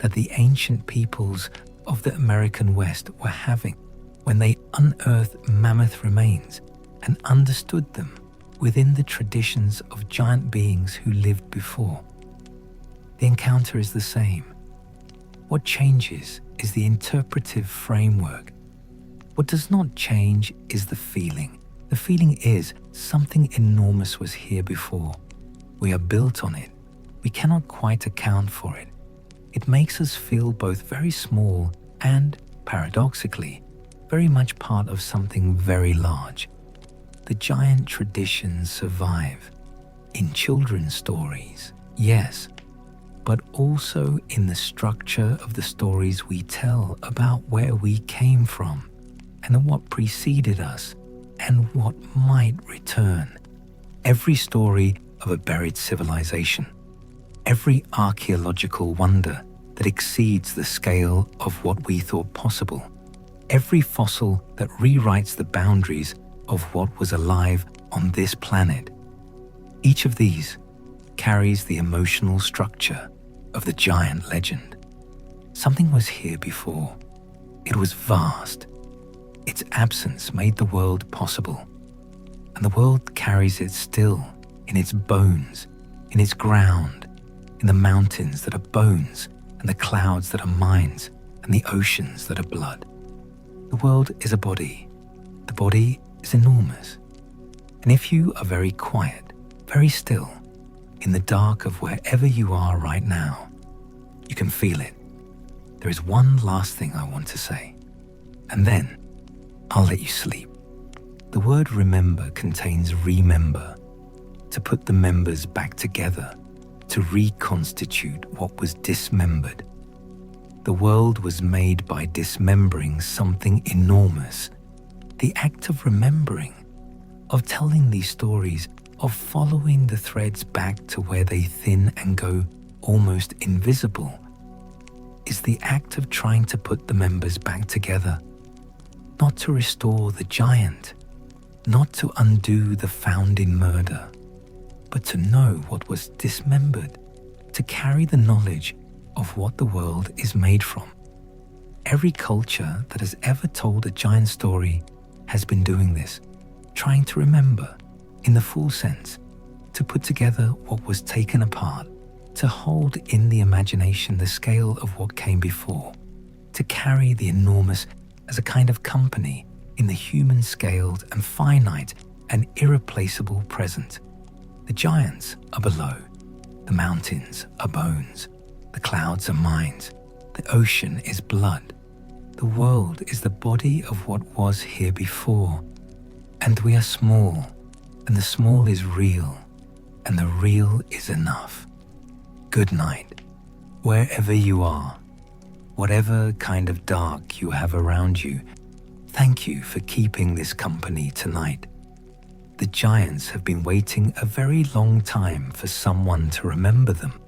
that the ancient peoples of the American West were having when they unearthed mammoth remains and understood them within the traditions of giant beings who lived before. The encounter is the same. What changes is the interpretive framework. What does not change is the feeling. The feeling is something enormous was here before. We are built on it. We cannot quite account for it. It makes us feel both very small and, paradoxically, very much part of something very large. The giant traditions survive in children's stories, yes, but also in the structure of the stories we tell about where we came from and what preceded us and what might return. Every story of a buried civilization, every archaeological wonder that exceeds the scale of what we thought possible, every fossil that rewrites the boundaries of what was alive on this planet. Each of these carries the emotional structure of the giant legend. Something was here before. It was vast. Its absence made the world possible, and the world carries it still in its bones, in its ground, in the mountains that are bones, and the clouds that are minds, and the oceans that are blood. The world is a body. The body is enormous. And if you are very quiet, very still, in the dark of wherever you are right now, you can feel it. There is one last thing I want to say, and then I'll let you sleep. The word remember contains remember, to put the members back together, to reconstitute what was dismembered. The world was made by dismembering something enormous. The act of remembering, of telling these stories, of following the threads back to where they thin and go almost invisible, is the act of trying to put the members back together, not to restore the giant, not to undo the found in murder, but to know what was dismembered, to carry the knowledge of what the world is made from. Every culture that has ever told a giant story has been doing this, trying to remember, in the full sense, to put together what was taken apart, to hold in the imagination the scale of what came before, to carry the enormous as a kind of company in the human-scaled and finite and irreplaceable present. The giants are below, the mountains are bones, the clouds are minds, the ocean is blood. The world is the body of what was here before, and we are small, and the small is real, and the real is enough. Good night, wherever you are, whatever kind of dark you have around you. Thank you for keeping this company tonight. The giants have been waiting a very long time for someone to remember them.